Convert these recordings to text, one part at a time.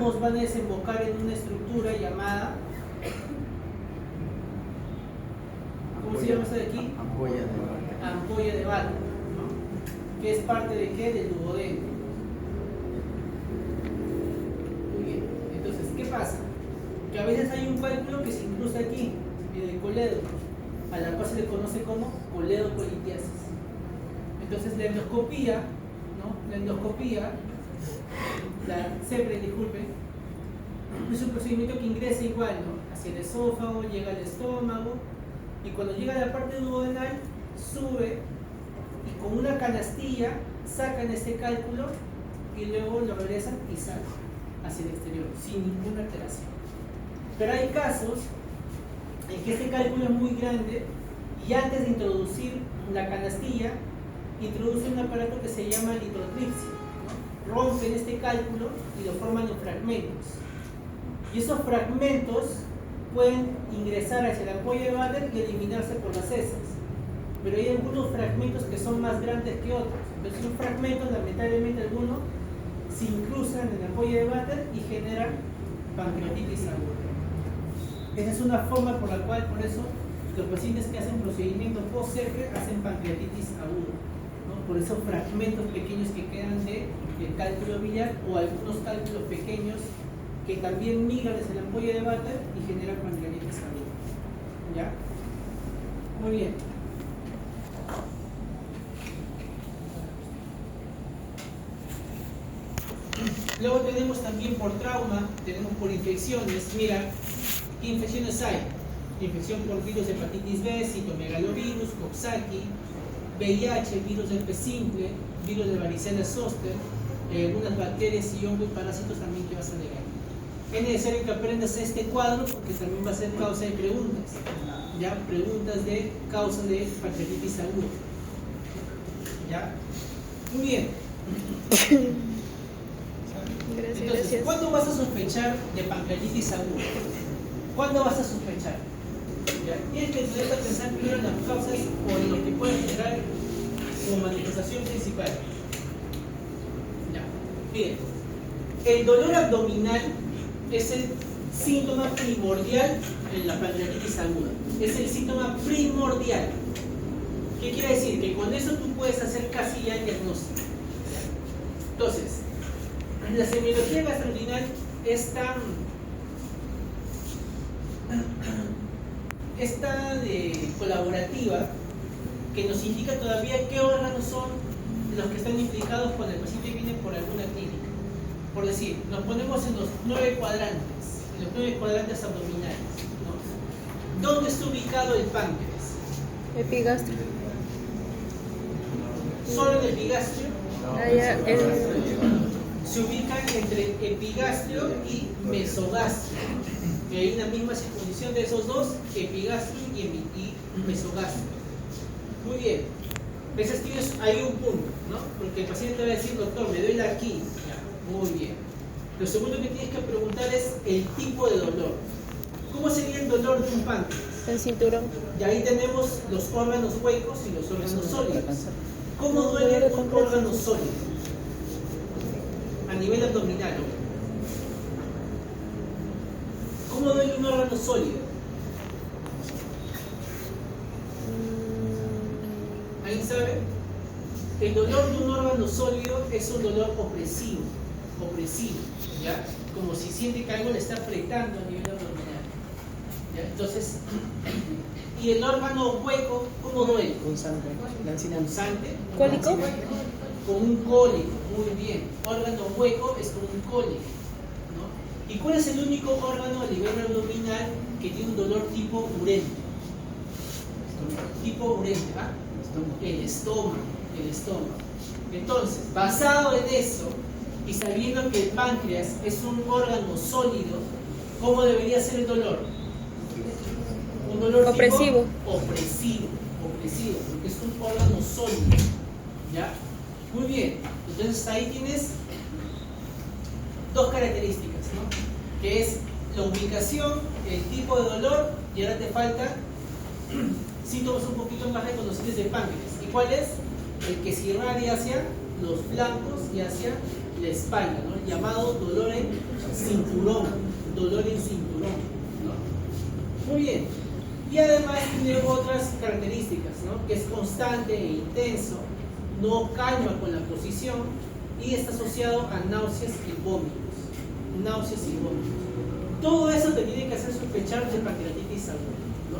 ambos van a desembocar en una estructura llamada, ¿cómo se llama esto de aquí? Ampolla de Barker. Ampolla de Barker, ¿no? ¿Que es parte de qué? Del duodeno. Muy bien, entonces, ¿qué pasa? Que a veces hay un cálculo que se incrusta aquí, en el colédoco, a la cual se le conoce como coledocolitiasis. Entonces la endoscopía, ¿no? La endoscopía, la CEPRE, disculpen, es un procedimiento que ingresa igual, ¿no? Hacia el esófago, llega al estómago, y cuando llega a la parte duodenal, sube y con una canastilla sacan este cálculo y luego lo regresan y salen hacia el exterior, sin ninguna alteración. Pero hay casos en que este cálculo es muy grande y antes de introducir la canastilla, introducen un aparato que se llama litrotripsia, ¿no? Rompen este cálculo y lo forman en fragmentos. Y esos fragmentos pueden ingresar hacia la ampolla de Barker y eliminarse por las heces. Pero hay algunos fragmentos que son más grandes que otros. Entonces, esos fragmentos, lamentablemente, algunos se incrustan en la ampolla de Barker y generan pancreatitis aguda. Esa es una forma por la cual, por eso, los pacientes que hacen procedimientos post-CEPRE hacen pancreatitis aguda, ¿no? Por esos fragmentos pequeños que quedan del cálculo biliar o algunos cálculos pequeños que también migran desde la ampolla de Barker y generan pancreatitis aguda. ¿Ya? Muy bien. Luego tenemos también por trauma, tenemos por infecciones. Mira, ¿qué infecciones hay? Infección por virus de hepatitis B, citomegalovirus, Coxsackie, VIH, virus del herpes simple, virus de varicela zoster, algunas bacterias y hongos y parásitos también que vas a negar. Es necesario que aprendas este cuadro porque también va a ser causa de preguntas. ¿Ya? Preguntas de causa de pancreatitis aguda. ¿Ya? Muy bien. Entonces, Gracias. ¿cuándo vas a sospechar de pancreatitis aguda? ¿Cuándo vas a sospechar? ¿Ya? Tienes que empezar a pensar primero en las causas o en lo que puede generar como manifestación principal. ¿Ya? Bien. El dolor abdominal es el síntoma primordial en la pancreatitis aguda. Es el síntoma primordial. ¿Qué quiere decir? Que con eso tú puedes hacer casi ya el diagnóstico. Entonces, la semiología gastrointestinal es tan colaborativa que nos indica todavía qué órganos son los que están implicados cuando el paciente viene por alguna clínica. Por decir, nos ponemos en los 9 cuadrantes, abdominales, ¿no? ¿Dónde está ubicado el páncreas? Epigastrio. ¿Solo en el epigastrio? Allá, Se ubican entre epigastrio y mesogastrio. Que hay una misma circuncisión de esos dos, epigastrio y mesogastrio. Muy bien. Ves, tienes ahí un punto, ¿no? Porque el paciente te va a decir, doctor, me duele aquí. Ya, muy bien. Lo segundo que tienes que preguntar es el tipo de dolor. ¿Cómo sería el dolor de un páncreas? el cinturón. Y ahí tenemos los órganos huecos y los órganos sólidos. ¿Cómo duele un órgano sólido? A nivel abdominal. ¿Cómo duele un órgano sólido? ¿Alguien sabe? El dolor de un órgano sólido es un dolor opresivo, ¿ya? Como si siente que algo le está apretando a nivel abdominal. ¿Ya? Entonces, ¿y el órgano hueco cómo duele? Punzante. Punzante. ¿Cólico? Con un cólico, muy bien. Órgano hueco es con un cólico, ¿no? ¿Y cuál es el único órgano a nivel abdominal que tiene un dolor tipo urente? Tipo urente, ¿va? El estómago. Entonces, basado en eso y sabiendo que el páncreas es un órgano sólido, ¿cómo debería ser el dolor? Un dolor Opresivo. Tipo opresivo, porque es un órgano sólido. ¿Ya? Muy bien. Entonces ahí tienes dos características, ¿no? Que es la ubicación, el tipo de dolor, y ahora te faltan síntomas un poquito más reconocibles del páncreas. ¿Y cuál es? El que se irradia hacia los flancos y hacia la espalda, ¿no? Llamado dolor en cinturón, ¿no? Muy bien. Y además tiene otras características, ¿no? Que es constante e intenso, no calma con la posición y está asociado a náuseas y vómitos. Todo eso te tiene que hacer sospechar de pancreatitis aguda, ¿no?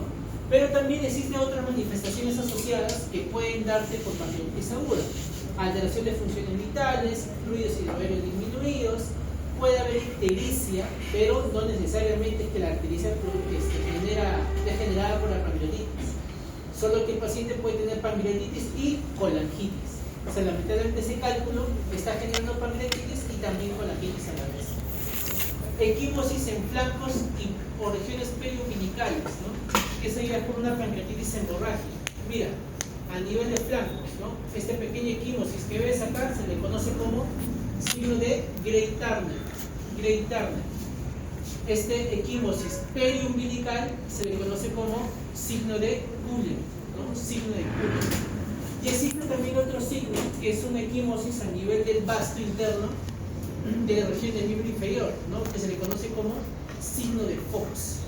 Pero también existen otras manifestaciones asociadas que pueden darte por pancreatitis aguda. Alteración de funciones vitales, fluidos sinoviales disminuidos, puede haber ictericia, pero no necesariamente es que la ictericia es generada por la pancreatitis. Solo que el paciente puede tener pancreatitis y colangitis. O sea, lamentablemente ese cálculo está generando pancreatitis y también colangitis a la vez. Equimosis en flancos o regiones periumbilicales, ¿no? Que se lleva por una pancreatitis hemorrágica. Mira, a nivel de flancos, ¿no? Este pequeño equimosis que ves acá se le conoce como signo de Grey-Turner. Este equimosis periumbilical se le conoce como signo de Cullen, ¿no? Signo de Cullen. Y existe también otro signo que es una equimosis a nivel del vasto interno de la región del miembro inferior, ¿no? Que se le conoce como signo de Fox.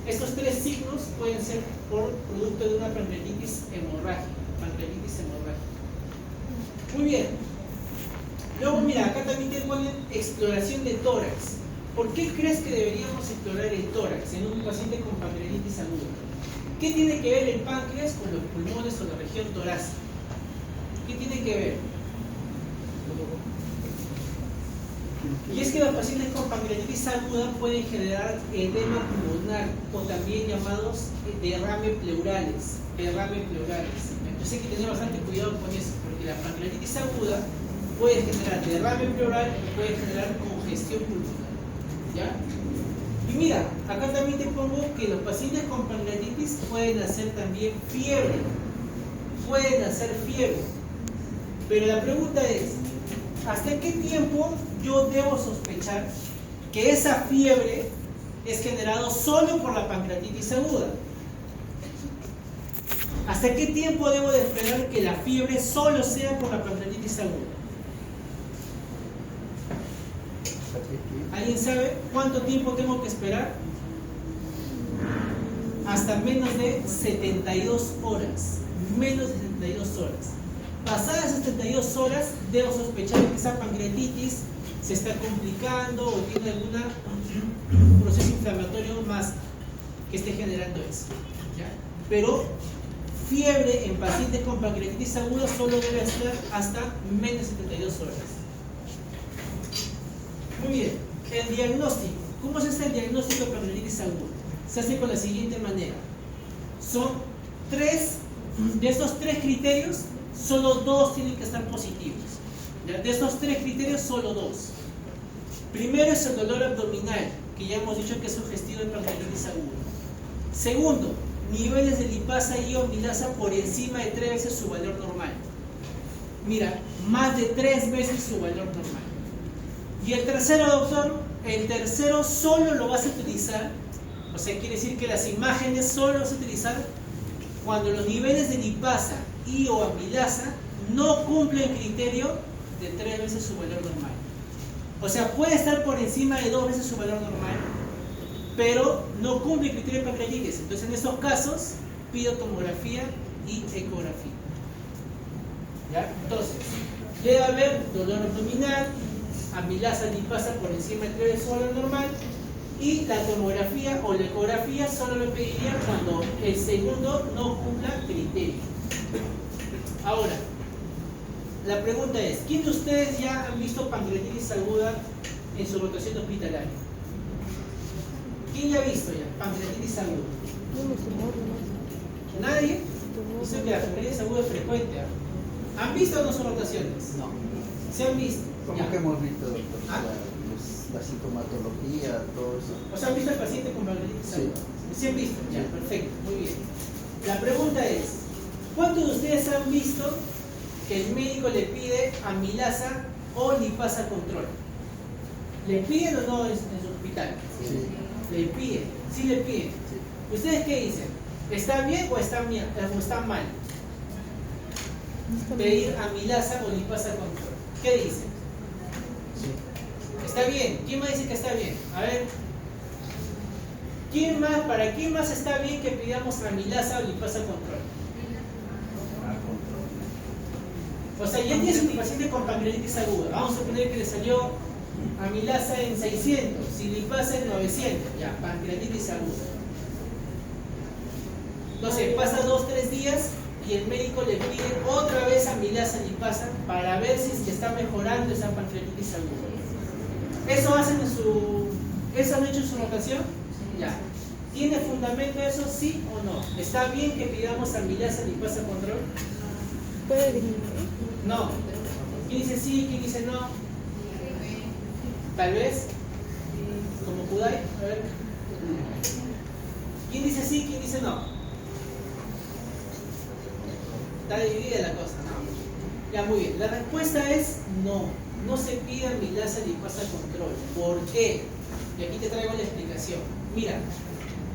Estos tres signos pueden ser por producto de una pancreatitis hemorrágica. Muy bien. Luego mira, acá también te ponen exploración de tórax. ¿Por qué crees que deberíamos explorar el tórax en un paciente con pancreatitis aguda? ¿Qué tiene que ver el páncreas con los pulmones o la región torácica? ¿Qué tiene que ver? Y es que los pacientes con pancreatitis aguda pueden generar edema pulmonar o también llamados derrame pleurales. Entonces hay que tener bastante cuidado con eso, porque la pancreatitis aguda puede generar derrame pleural y puede generar congestión pulmonar, ¿ya? Y mira, acá también te pongo que los pacientes con pancreatitis pueden hacer también fiebre. Pero la pregunta es, ¿hasta qué tiempo yo debo sospechar que esa fiebre es generada solo por la pancreatitis aguda? ¿Hasta qué tiempo debo de esperar que la fiebre solo sea por la pancreatitis aguda? ¿Alguien sabe cuánto tiempo tengo que esperar? Hasta menos de 72 horas. Pasadas 72 horas, debo sospechar que esa pancreatitis se está complicando o tiene algún proceso inflamatorio más que esté generando eso, ¿ya? Pero fiebre en pacientes con pancreatitis aguda solo debe ser hasta menos de 72 horas. Muy bien, el diagnóstico. ¿Cómo se hace el diagnóstico de pancreatitis aguda? Se hace con la siguiente manera. Son de estos tres criterios, solo dos tienen que estar positivos. ¿Ya? De estos tres criterios, solo dos. Primero es el dolor abdominal, que ya hemos dicho que es sugestivo de pancreatitis aguda. Segundo, niveles de lipasa y amilasa por encima de 3 veces su valor normal. Mira, más de 3 veces su valor normal. Y el tercero, doctor, el tercero solo lo vas a utilizar, o sea, quiere decir que las imágenes solo las vas a utilizar cuando los niveles de lipasa y o amilasa no cumplen el criterio de 3 veces su valor normal. O sea, puede estar por encima de 2 veces su valor normal, pero no cumple el criterio de pancreatitis. Entonces, en estos casos, pido tomografía y ecografía. ¿Ya? Entonces, debe haber dolor abdominal, amilasa, lipasa por encima de 3 veces su valor normal, y la tomografía o la ecografía solo me pediría cuando el segundo no cumpla criterio. Ahora, la pregunta es, ¿quién de ustedes ya han visto pancreatitis aguda en su rotación hospitalaria? ¿Quién ya ha visto ya pancreatitis aguda? ¿Nadie? Dice que la pancreatitis aguda es frecuente. ¿Han visto o no sus rotaciones? No. ¿Se han visto? ¿Cómo Ya. que hemos visto, doctor? ¿Ah? La sintomatología, todo eso. ¿O sea, han visto al paciente con pancreatitis aguda? ¿Sí han visto? Ya, perfecto, muy bien. La pregunta es, ¿cuántos de ustedes han visto que el médico le pide amilasa o lipasa control? ¿Le piden o no en su hospital? Sí. Le piden, sí le piden. Sí. ¿Ustedes qué dicen? ¿Está bien o está mal? pedir amilasa o lipasa control. ¿Qué dice? Sí. ¿Está bien? ¿Quién me dice que está bien? A ver. ¿Quién más, para quién más está bien que pidamos amilasa o lipasa control? A control. O sea, ya tienes un paciente con pancreatitis aguda. Vamos a suponer que le salió amilasa en 600 y lipasa en 900. Ya, pancreatitis aguda. Entonces, pasa 2-3 días y el médico le pide otra vez amilasa lipasa para ver si es que está mejorando esa pancreatitis aguda. ¿Eso hacen en su... ¿Eso han hecho en su rotación? Ya. ¿Tiene fundamento eso, sí o no? ¿Está bien que pidamos amilasa lipasa control? ¿Puede disminuir? No. ¿Quién dice sí? ¿Quién dice no? Tal vez. Como Kudai. A ver. ¿Quién dice sí? ¿Quién dice no? Está dividida la cosa, ¿no? Ya, muy bien. La respuesta es no. No se pide amilasa lipasa control. ¿Por qué? Y aquí te traigo la explicación. Mira,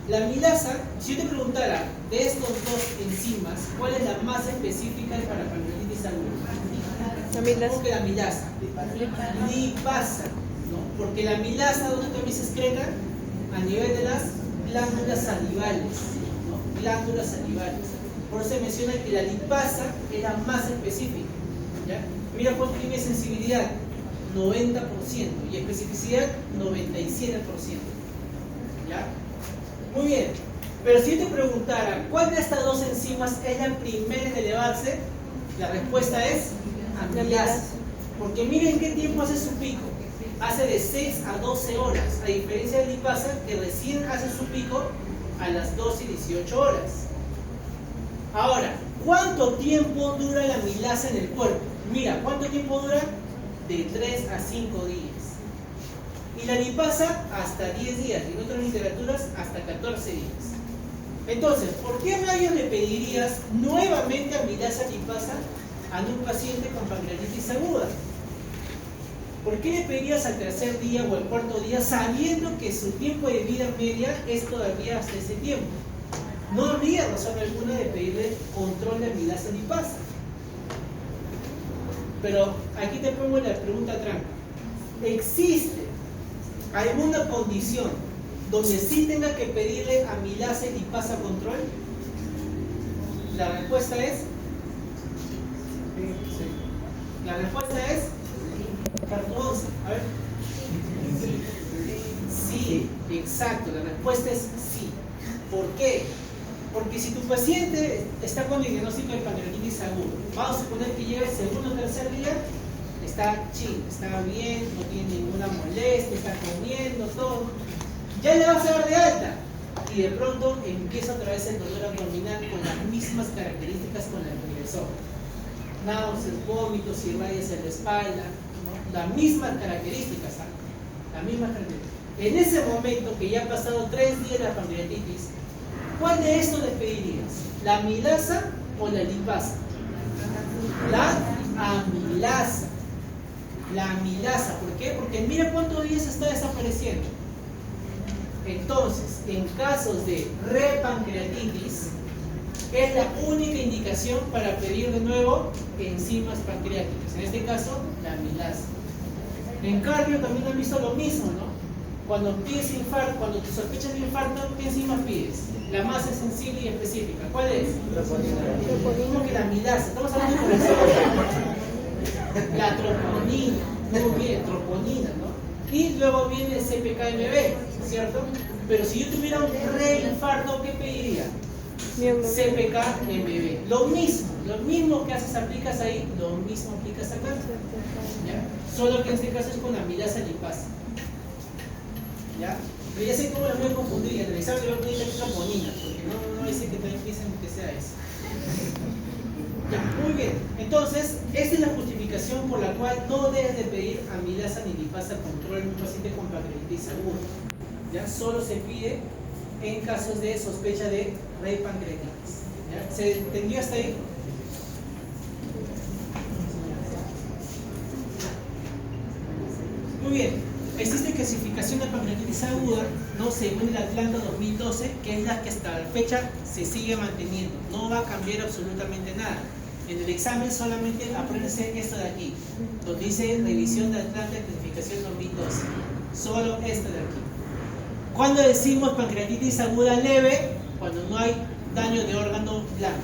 la amilasa, si yo te preguntara de estos dos enzimas, ¿cuál es la más específica para pancreatitis aguda? Amilasa. ¿Cómo que la amilasa? Lipasa, ¿no? Porque la amilasa, ¿dónde también se excreta? A nivel de las glándulas salivales, ¿no? Glándulas salivales. Por eso se menciona que la lipasa es la más específica, ¿ya? Mira cuánto tiene sensibilidad, 90%, y especificidad, 97%, ¿ya? Muy bien, pero si yo te preguntara, ¿cuál de estas dos enzimas es la primera en elevarse? La respuesta es amilasa. Porque miren qué tiempo hace su pico. Hace de 6 a 12 horas, a diferencia de lipasa, que recién hace su pico a las 12 y 18 horas. Ahora, ¿cuánto tiempo dura la amilasa en el cuerpo? Mira, ¿cuánto tiempo dura? De 3 a 5 días. Y la lipasa hasta 10 días, y en otras literaturas hasta 14 días. Entonces, ¿por qué rayos le pedirías nuevamente amilasa lipasa a un paciente con pancreatitis aguda? ¿Por qué le pedirías al tercer día o al cuarto día sabiendo que su tiempo de vida media es todavía hasta ese tiempo? No habría razón alguna de pedirle control de amilasa lipasa. Pero aquí te pongo la pregunta trampa. ¿Existe alguna condición donde sí tenga que pedirle amilasa y lipasa control? La respuesta es sí. La respuesta es carta 11. A ver. Sí, exacto. La respuesta es sí. ¿Por qué? Porque si tu paciente está con el diagnóstico de pancreatitis agudo, vamos a suponer que llega el segundo o tercer día, está chill, está bien, no tiene ninguna molestia, está comiendo, todo, ya le vas a dar de alta y de pronto empieza otra vez el dolor abdominal con las mismas características con las que ingresó. Náuseas, vómitos, irradias en la espalda, ¿no? Las mismas características, ¿sabes? Las mismas características. En ese momento que ya ha pasado 3 días de la pancreatitis, ¿cuál de estos le pedirías? ¿La amilasa o la lipasa? La amilasa. La amilasa, ¿por qué? Porque mira cuántos días está desapareciendo. Entonces, en casos de repancreatitis, es la única indicación para pedir de nuevo enzimas pancreáticas. En este caso, la amilasa. En cardio también han visto lo mismo, ¿no? Cuando pides infarto, cuando te sospechas de infarto, ¿qué enzimas pides? La más sensible y específica. ¿Cuál es? ¿Cómo que la amilasa? Estamos hablando de corazón. La troponina. Muy bien, troponina, ¿no? Y luego viene el CPK-MB, ¿cierto? Pero si yo tuviera un reinfarto, ¿qué pediría? CPK-MB. Lo mismo que haces, aplicas ahí, lo mismo aplicas acá. ¿Ya? Solo que en este caso es con amilasa lipasa. ¿Ya? Pero ya sé cómo las voy a confundir. En el examen le voy a poner troponina, porque no dice que también piensen que sea eso. Ya, muy bien. Entonces, esta es la justificación por la cual no debes de pedir amilasa ni lipasa control en un paciente con pancreatitis aguda. ¿Ya? Solo se pide en casos de sospecha de repancreatitis. ¿Ya? ¿Se entendió hasta ahí? Muy bien. Existe clasificación de pancreatitis aguda, ¿no? Según el Atlanta 2012, que es la que hasta la fecha se sigue manteniendo. No va a cambiar absolutamente nada. En el examen solamente apréndese esto de aquí, donde dice revisión de Atlanta, clasificación 2012. Solo esto de aquí. ¿Cuándo decimos pancreatitis aguda leve? Cuando no hay daño de órgano blanco.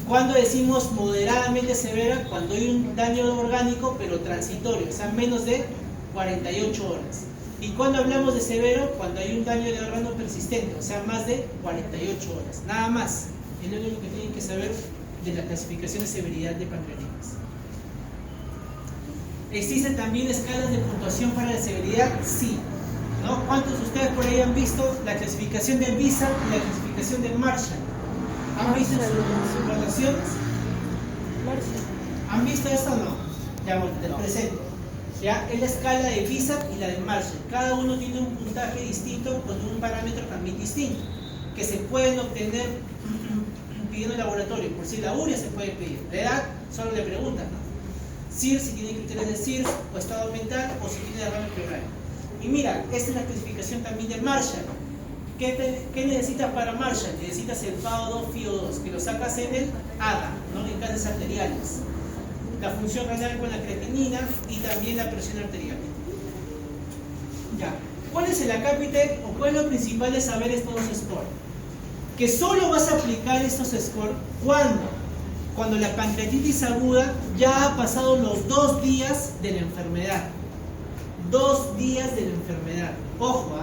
¿Cuándo decimos moderadamente severa? Cuando hay un daño orgánico pero transitorio, o sea, menos de 48 horas. ¿Y cuando hablamos de severo? Cuando hay un daño de órgano persistente, o sea, más de 48 horas. Nada más. Es lo único que tienen que saber de la clasificación de severidad de pancreatitis. ¿Existen también escalas de puntuación para la severidad? Sí. ¿No? ¿Cuántos de ustedes por ahí han visto la clasificación de Visa y la clasificación de Marshall? ¿Han visto sus evaluaciones? ¿Han visto esto o no? Ya, bueno, te lo presento. Ya, es la escala de Visa y la de Marshall. Cada uno tiene un puntaje distinto con un parámetro también distinto, que se pueden obtener pidiendo el laboratorio. Por si la urea se puede pedir. La edad, solo le preguntan, ¿no? CIRS, si tiene criterios de CIRS, o estado mental, o si tiene derrame pleural. Y mira, esta es la clasificación también de Marshall. ¿Qué necesitas para Marshall? Necesitas el FAO2, FIO2, que lo sacas en el ADA, ¿no? En gases arteriales. La función renal con la creatinina y también la presión arterial. Ya. ¿Cuál es el acápite o cuál es lo principal de saber estos dos scores? Que solo vas a aplicar estos scores cuando la pancreatitis aguda ya ha pasado los 2 días de la enfermedad. 2 días de la enfermedad. Ojo,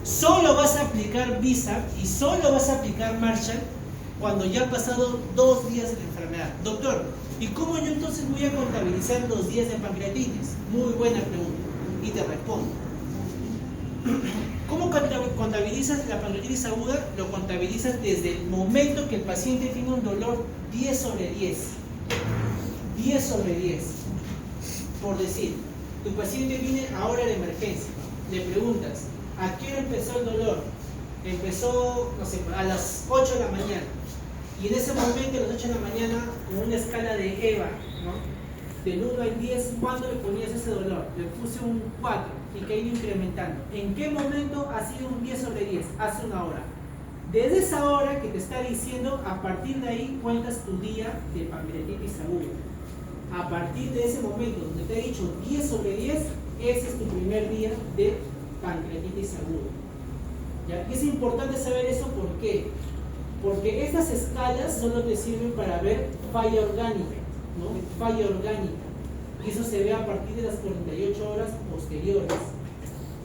solo vas a aplicar Visa y solo vas a aplicar Marshall cuando ya ha pasado 2 días de la enfermedad. Doctor, ¿y cómo yo entonces voy a contabilizar los días de pancreatitis? Muy buena pregunta. Y te respondo. ¿Cómo contabilizas la pancreatitis aguda? Lo contabilizas desde el momento que el paciente tiene un dolor 10 sobre 10. 10 sobre 10. Por decir, tu paciente viene ahora de emergencia. Le preguntas, ¿a qué hora empezó el dolor? Empezó, no sé, a las 8 de la mañana. Y en ese momento, a las 8 de la mañana, con una escala de EVA, ¿no? Del 1 al 10, ¿cuándo le ponías ese dolor? Le puse un 4 y que ha ido incrementando. ¿En qué momento ha sido un 10 sobre 10? Hace una hora. Desde esa hora que te está diciendo, a partir de ahí cuentas tu día de pancreatitis aguda. A partir de ese momento donde te he dicho 10 sobre 10, ese es tu primer día de pancreatitis aguda. ¿Ya? Y es importante saber eso, ¿por qué? Porque estas escalas solo te sirven para ver falla orgánica, ¿no? Falla orgánica. Y eso se ve a partir de las 48 horas posteriores.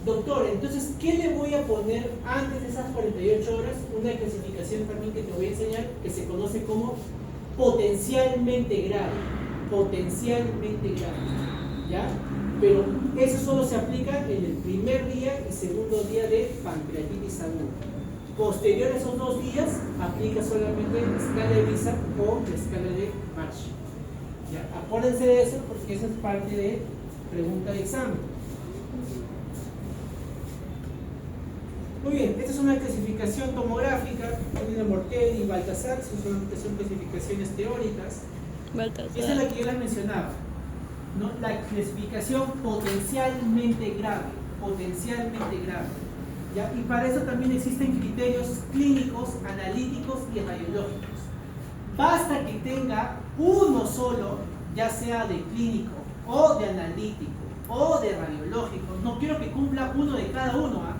Doctor, entonces, ¿qué le voy a poner antes de esas 48 horas? Una clasificación también que te voy a enseñar, que se conoce como potencialmente grave. Potencialmente grave. ¿Ya? Pero eso solo se aplica en el primer día y segundo día de pancreatitis aguda. Posterior a esos 2 días, aplica solamente la escala de Visa o la escala de Marshall. ¿Ya? Acuérdense de eso porque esa es parte de pregunta de examen. Muy bien, esta es una clasificación tomográfica, de Mortel y Baltasar, son clasificaciones teóricas. Baltasar. Esa es la que yo les mencionaba, ¿no? La clasificación potencialmente grave, potencialmente grave. ¿Ya? Y para eso también existen criterios clínicos, analíticos y radiológicos. Basta que tenga uno solo, ya sea de clínico o de analítico o de radiológico. No quiero que cumpla uno de cada uno, ¿ah?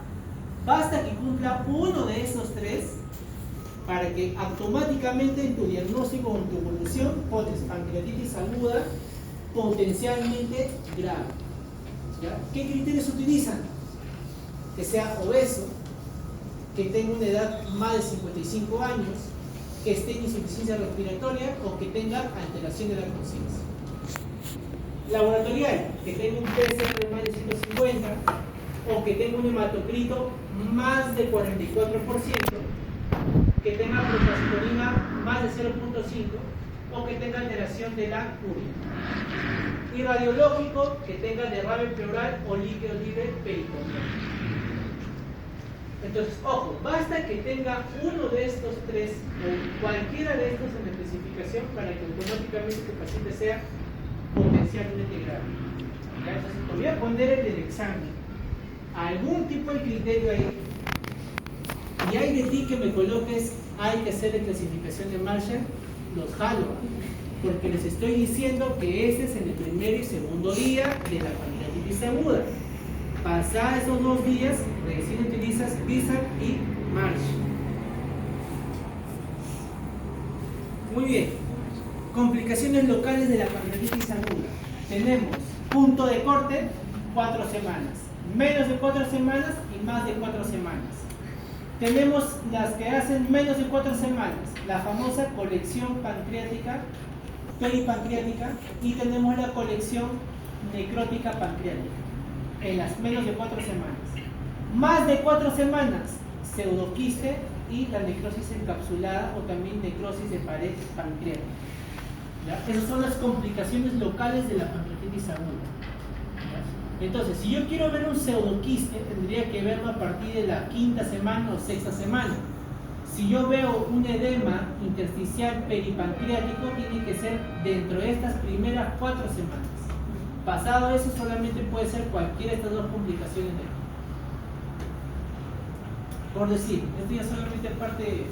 Basta que cumpla uno de esos 3 para que automáticamente en tu diagnóstico o en tu evolución pones pancreatitis aguda potencialmente grave. ¿Ya? ¿Qué criterios se utilizan? Que sea obeso, que tenga una edad más de 55 años, que esté en insuficiencia respiratoria o que tenga alteración de la conciencia. Laboratorial, que tenga un PCR más de 150 o que tenga un hematocrito más de 44%, que tenga procalcitonina más de 0.5 o que tenga alteración de la urea. Y radiológico, que tenga derrame pleural o líquido libre peritoneal. Entonces, ojo, basta que tenga uno de estos 3 o cualquiera de estos en la especificación para que automáticamente tu paciente sea potencialmente grave. ¿Ya? Entonces, te voy a poner en el examen algún tipo de criterio ahí y hay de ti que me coloques, hay que hacer la clasificación de Marshall, los jalo. porque les estoy diciendo que este es en el primer y segundo día de la pancreatitis aguda. Pasados esos 2 días, recién utilizas Bizarre y March. Muy bien. Complicaciones locales de la pancreatitis aguda. Tenemos punto de corte, 4 semanas. Menos de 4 semanas y más de 4 semanas. Tenemos las que hacen menos de 4 semanas, la famosa colección pancreática, peripancreática, y tenemos la colección necrótica pancreática, en las menos de 4 semanas. Más de 4 semanas, pseudoquiste y la necrosis encapsulada o también necrosis de pared pancreática. ¿Ya? Esas son las complicaciones locales de la pancreatitis aguda. Entonces, si yo quiero ver un pseudoquiste, tendría que verlo a partir de la 5ª semana o 6ª semana. Si yo veo un edema intersticial peripancreático, tiene que ser dentro de estas primeras 4 semanas. Pasado eso, solamente puede ser cualquiera de estas 2 complicaciones. Por decir, esto ya solamente es parte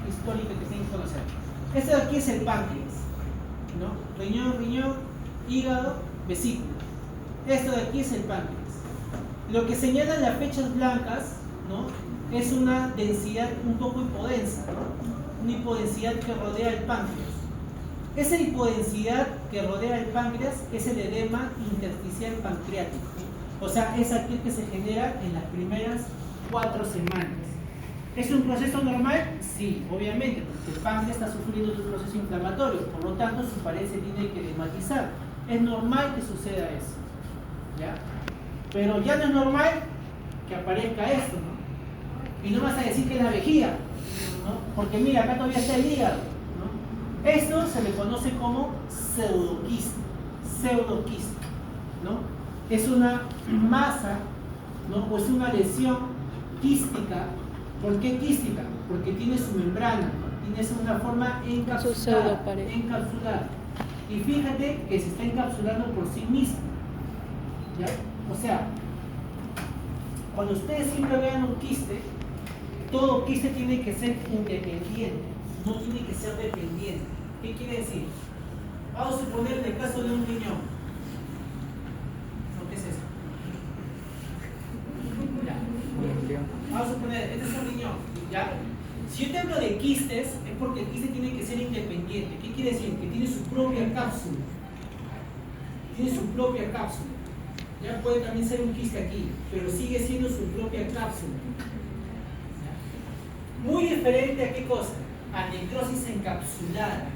histórica que tienen que conocer. Este de aquí es el páncreas, ¿no? Riñón, hígado, vesícula. Esto de aquí es el páncreas. Lo que señalan las fechas blancas, ¿no? Es una densidad un poco hipodensa, ¿no? Una hipodensidad que rodea el páncreas. Esa hipodensidad que rodea el páncreas es el edema intersticial pancreático. O sea, es aquel que se genera en las primeras 4 semanas. ¿Es un proceso normal? Sí, obviamente, porque el páncreas está sufriendo un proceso inflamatorio, por lo tanto su pared se tiene que edematizar. Es normal que suceda eso, ¿ya? Pero ya no es normal que aparezca esto, ¿no? Y no vas a decir que es la vejiga, ¿no? Porque mira, acá todavía está el hígado, ¿no? Esto se le conoce como pseudoquiste, ¿no? Es una masa, ¿no? O es una lesión quística. ¿Por qué quística? Porque tiene su membrana, ¿no? Tiene una forma encapsulada. Y fíjate que se está encapsulando por sí mismo, ¿ya? O sea, cuando ustedes siempre vean un quiste, todo quiste tiene que ser independiente, no tiene que ser dependiente. ¿Qué quiere decir? Vamos a suponer en el caso de un riñón. ¿No? ¿Qué es eso? Ya. Vamos a suponer, este es un riñón, ¿ya? Si yo te hablo de quistes, es porque el quiste tiene que ser independiente. ¿Qué quiere decir? Que tiene su propia cápsula. Tiene su propia cápsula. Ya puede también ser un quiste aquí, pero sigue siendo su propia cápsula. ¿Ya? Muy diferente a qué cosa? A necrosis encapsulada.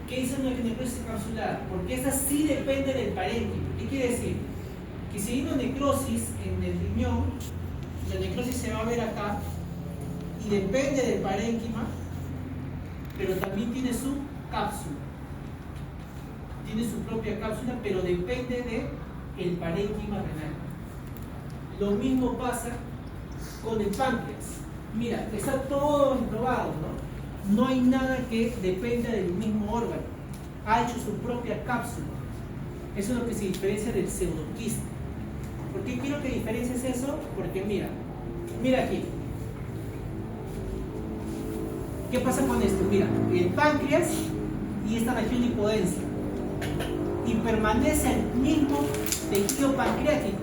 ¿Qué dice una necrosis encapsulada? Porque esa sí depende del parénquima. ¿Qué quiere decir? Que si hay una necrosis en el riñón, la necrosis se va a ver acá, y depende del parénquima, pero también tiene su cápsula. Tiene su propia cápsula, pero depende del parénquima renal. Lo mismo pasa con el páncreas. Mira, está todo englobado, ¿no? No hay nada que dependa del mismo órgano. Ha hecho su propia cápsula. Eso es lo que se diferencia del pseudoquiste. ¿Por qué quiero que diferencies eso? Porque mira aquí. ¿Qué pasa con esto? Mira, el páncreas y esta región hipodensa, y permanece el mismo tejido pancreático,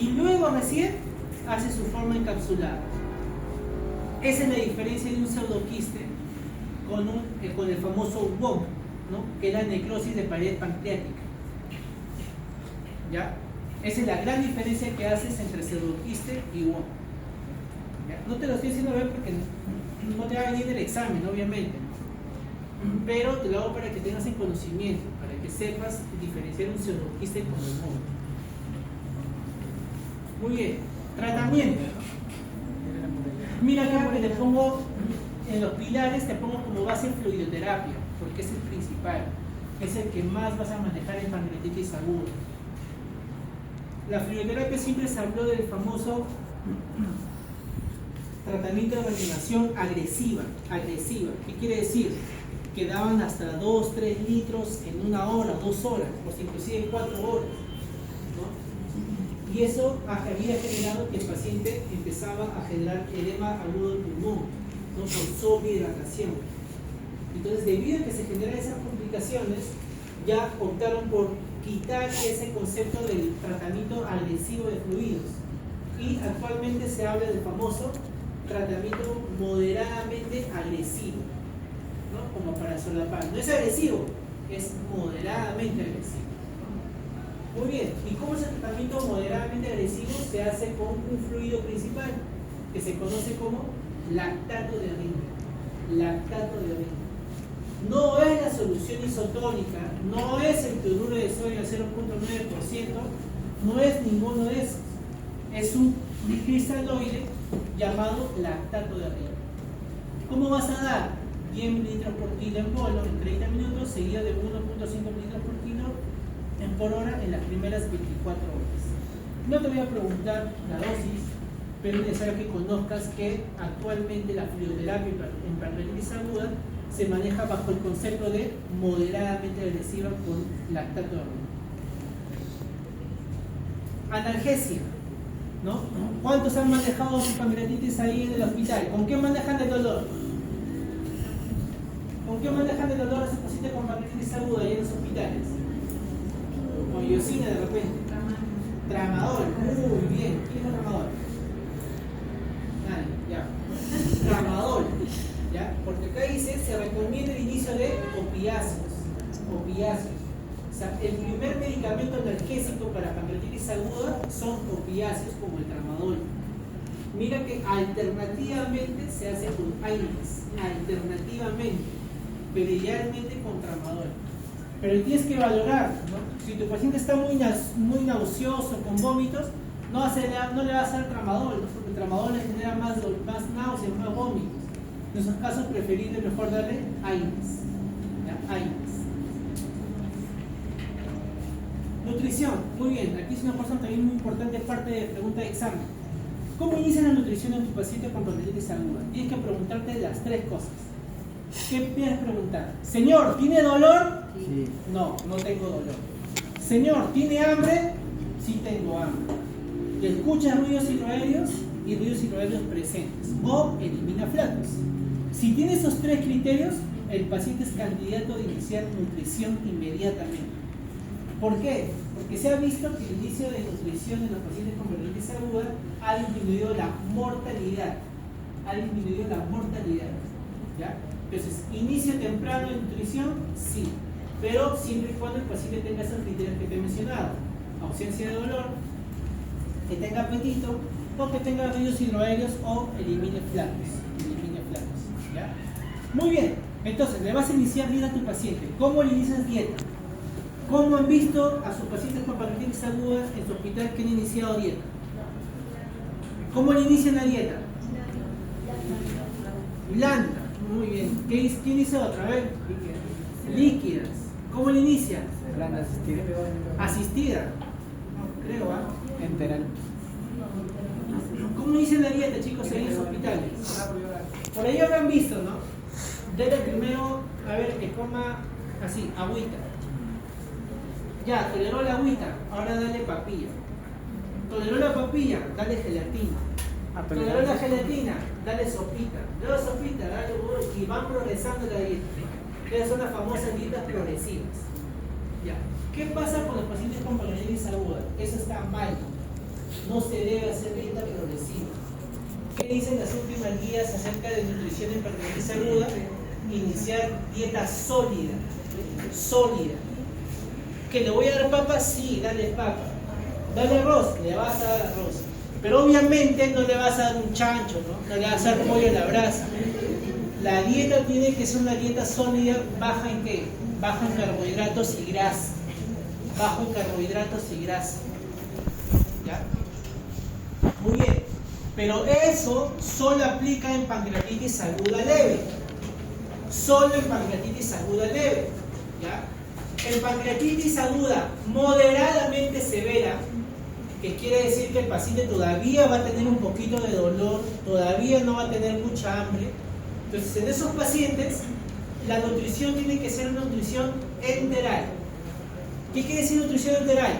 y luego recién hace su forma encapsulada. Esa es la diferencia de un pseudoquiste con el famoso WON, ¿no? Que es la necrosis de pared pancreática. ¿Ya? Esa es la gran diferencia que haces entre pseudoquiste y WON. ¿Ya? No te lo estoy diciendo ver porque no te va a venir del examen, obviamente, pero te lo hago para que tengas en conocimiento, para que sepas diferenciar un pseudoquiste con el WON. Muy bien, tratamiento. Mira acá que te pongo en los pilares, te pongo como base fluidoterapia, porque es el principal, es el que más vas a manejar en pancreatitis aguda. La fluidoterapia siempre se habló del famoso tratamiento de reanimación agresiva. ¿Qué quiere decir? Que daban hasta 2-3 litros en 1 hora, 2 horas, o inclusive 4 horas, ¿no? Y eso había generado que el paciente empezaba a generar edema agudo del pulmón, ¿no? Por sobrehidratación. Entonces, debido a que se generan esas complicaciones, ya optaron por quitar ese concepto del tratamiento agresivo de fluidos. Y actualmente se habla del famoso tratamiento moderadamente agresivo, ¿no? Como para solapar. No es agresivo, es moderadamente agresivo. Muy bien, ¿y cómo es el tratamiento moderadamente agresivo? Se hace con un fluido principal que se conoce como lactato de orina. Lactato de orina. No es la solución isotónica, no es el cloruro de sodio al 0.9%, no es ninguno de esos. Es un cristaloide llamado lactato de orina. ¿Cómo vas a dar? 10 mililitros por kilo en bolo en 30 minutos, seguido de 1.5 mililitros por kilo por hora en las primeras 24 horas. No te voy a preguntar la dosis, pero es necesario que conozcas que actualmente la fluidoterapia en pancreatitis aguda se maneja bajo el concepto de moderadamente agresiva con lactato de orina. Analgesia, ¿no? ¿Cuántos han manejado su pancreatitis ahí en el hospital? ¿Con qué manejan el dolor? ¿Con qué manejan el dolor a ese paciente con pancreatitis aguda ahí en los hospitales? Con iosina de repente. Tramadol. Muy bien. ¿Quién es tramadol? Nadie, ya. Tramadol. ¿Ya? Porque acá dice, se recomienda el inicio de opiáceos. Opiáceos. O sea, el primer medicamento analgésico para pancreatitis aguda son opiáceos como el tramadol. Mira que alternativamente se hace con AINES. Alternativamente. Pero idealmente con tramadol. Pero tienes que valorar, ¿no? Si tu paciente está muy nauseoso, con vómitos, no le vas a dar tramadol, ¿no? Porque el tramadol le genera más náuseas, más vómitos. En esos casos preferible mejor darle AINES. ¿Ya? AINES. Nutrición, muy bien, aquí es una cosa también muy importante, parte de pregunta de examen. ¿Cómo inicia la nutrición en tu paciente con pancreatitis aguda? Tienes que preguntarte las tres cosas. ¿Qué tienes que preguntar? Señor, ¿tiene dolor? Sí. No, no tengo dolor. Señor, ¿tiene hambre? Sí tengo hambre. ¿Le escuchas ruidos hidroaéreos? Y ruidos hidroaéreos presentes. O elimina flatos. Si tiene esos tres criterios, el paciente es candidato de iniciar nutrición inmediatamente. ¿Por qué? Porque se ha visto que el inicio de nutrición en los pacientes con pancreatitis aguda ha disminuido la mortalidad. Ha disminuido la mortalidad. ¿Ya? Entonces, inicio temprano de nutrición, sí. Pero siempre y cuando el paciente tenga esos criterios que te he mencionado. Ausencia de dolor, que tenga apetito, o que tenga ruidos hidroaéreos o elimine flatos. ¿Ya? Muy bien. Entonces, le vas a iniciar bien a tu paciente. ¿Cómo le inicias dieta? ¿Cómo han visto a sus pacientes con pancreatitis aguda en su hospital que han iniciado dieta? ¿Cómo le inician la dieta? Blanda. Muy bien. ¿Quién dice otra? A ver. Líquidas. ¿Cómo le inicia? Blanda asistida. Asistida. No, creo, ¿ah? Enteral. ¿Cómo inician la dieta, chicos, ahí en los hospitales? Por ahí habrán visto, ¿no? Dele primero, a ver, que coma así, agüita. Ya, toleró la agüita, ahora dale papilla. Toleró la papilla, dale gelatina. Toleró la gelatina, dale sopita. Luego sopita, dale y van progresando la dieta. Esas son las famosas dietas progresivas. Ya. ¿Qué pasa con los pacientes con pancreatitis aguda? Eso está mal. No se debe hacer dieta progresiva. ¿Qué dicen las últimas guías acerca de nutrición en pancreatitis aguda? Iniciar dieta sólida. Sólida. ¿Que le voy a dar papa? Sí, dale papa. Dale arroz, le vas a dar arroz. Pero obviamente no le vas a dar un chancho, ¿no? No le vas a dar pollo en la brasa. La dieta tiene que ser una dieta sólida, baja en ¿qué? Baja en carbohidratos y grasa. Bajo en carbohidratos y grasa. ¿Ya? Muy bien. Pero eso solo aplica en pancreatitis aguda leve. Solo en pancreatitis aguda leve. ¿Ya? En pancreatitis aguda moderadamente severa, que quiere decir que el paciente todavía va a tener un poquito de dolor, todavía no va a tener mucha hambre. Entonces, en esos pacientes, la nutrición tiene que ser una nutrición enteral. ¿Qué quiere decir nutrición enteral?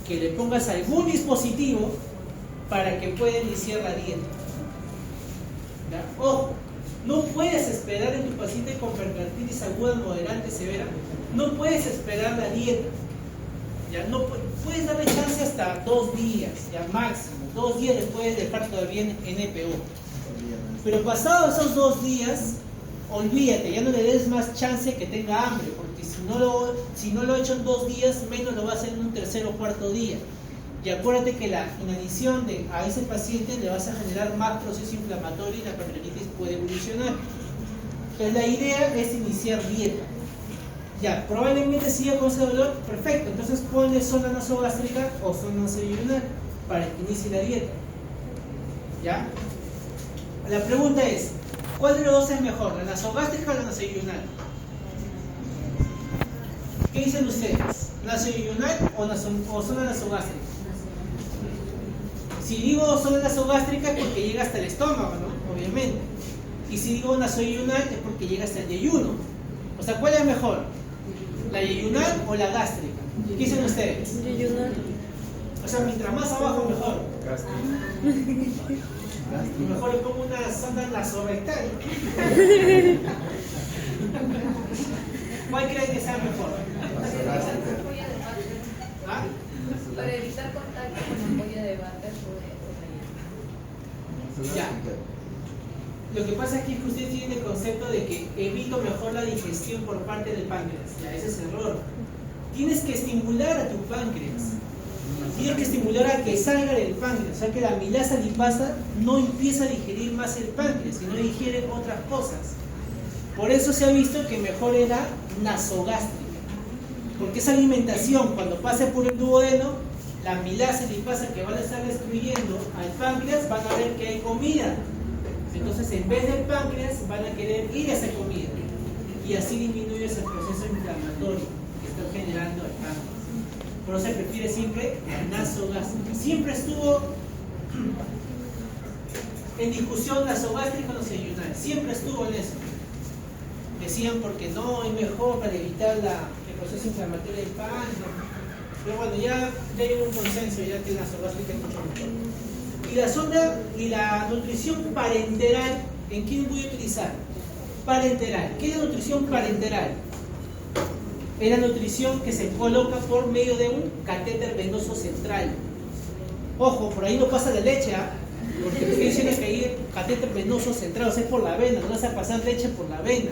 Que le pongas algún dispositivo para que pueda iniciar la dieta. ¿Ya? Ojo, No puedes esperar en tu paciente con pancreatitis aguda moderante severa, no puedes esperar la dieta. Ya no puedes darle chance hasta 2 días, ya máximo. 2 días le puedes dejar todavía en NPO. Pero pasados esos 2 días, olvídate, ya no le des más chance que tenga hambre, porque si no lo ha hecho en 2 días, menos lo va a hacer en un tercer o cuarto día. Y acuérdate que la inanición a ese paciente le vas a generar más proceso inflamatorio y la pancreatitis puede evolucionar. Entonces la idea es iniciar dieta. Ya, probablemente siga con ese dolor, perfecto, entonces ponle sonda nasogástrica o sonda nasoyunal para que inicie la dieta. ¿Ya? La pregunta es, ¿cuál de los dos es mejor, la nasogástrica o la nasoyunal? ¿Qué dicen ustedes? ¿Nasoyunal o sonda nasogástrica? Si digo sonda nasogástrica es porque llega hasta el estómago, ¿no? Obviamente. Y si digo nasoyunal es porque llega hasta el yeyuno. O sea, ¿cuál es mejor? ¿La yeyunal o la gástrica? ¿Qué dicen ustedes? Yeyunal. O sea, mientras más abajo mejor. Mejor le pongo una sonda nasorectal. ¿Cuál creen que sea mejor? ¿Ah? Para evitar contacto con la ampolla de Barker o Ya. Lo que pasa aquí es que usted tiene el concepto de que evito mejor la digestión por parte del páncreas. Ya, ese es error. Tienes que estimular a tu páncreas. Tienes que estimular a que salga del páncreas. O sea, que la amilasa lipasa no empieza a digerir más el páncreas, sino digiere otras cosas. Por eso se ha visto que mejor era nasogástrica. Porque esa alimentación, cuando pase por el duodeno, la amilasa lipasa que van a estar destruyendo al páncreas van a ver que hay comida. Entonces, en vez del páncreas, van a querer ir a esa comida. Y así disminuye ese proceso inflamatorio que está generando el páncreas. Por eso se prefiere siempre la nasogástrica. Siempre estuvo en discusión nasogástrica o nasoyunal. Siempre estuvo en eso. Decían porque no, es mejor para evitar el proceso inflamatorio del páncreas. Pero bueno, ya hay un consenso ya que la nasogástrica es mucho mejor. Y la sonda y la nutrición parenteral, ¿en quién voy a utilizar? Parenteral. ¿Qué es la nutrición parenteral? Es la nutrición que se coloca por medio de un catéter venoso central. Ojo, por ahí no pasa la leche, ¿ah? Porque te estoy diciendo que ahí el catéter venoso central, o sea, es por la vena, no vas a pasar leche por la vena.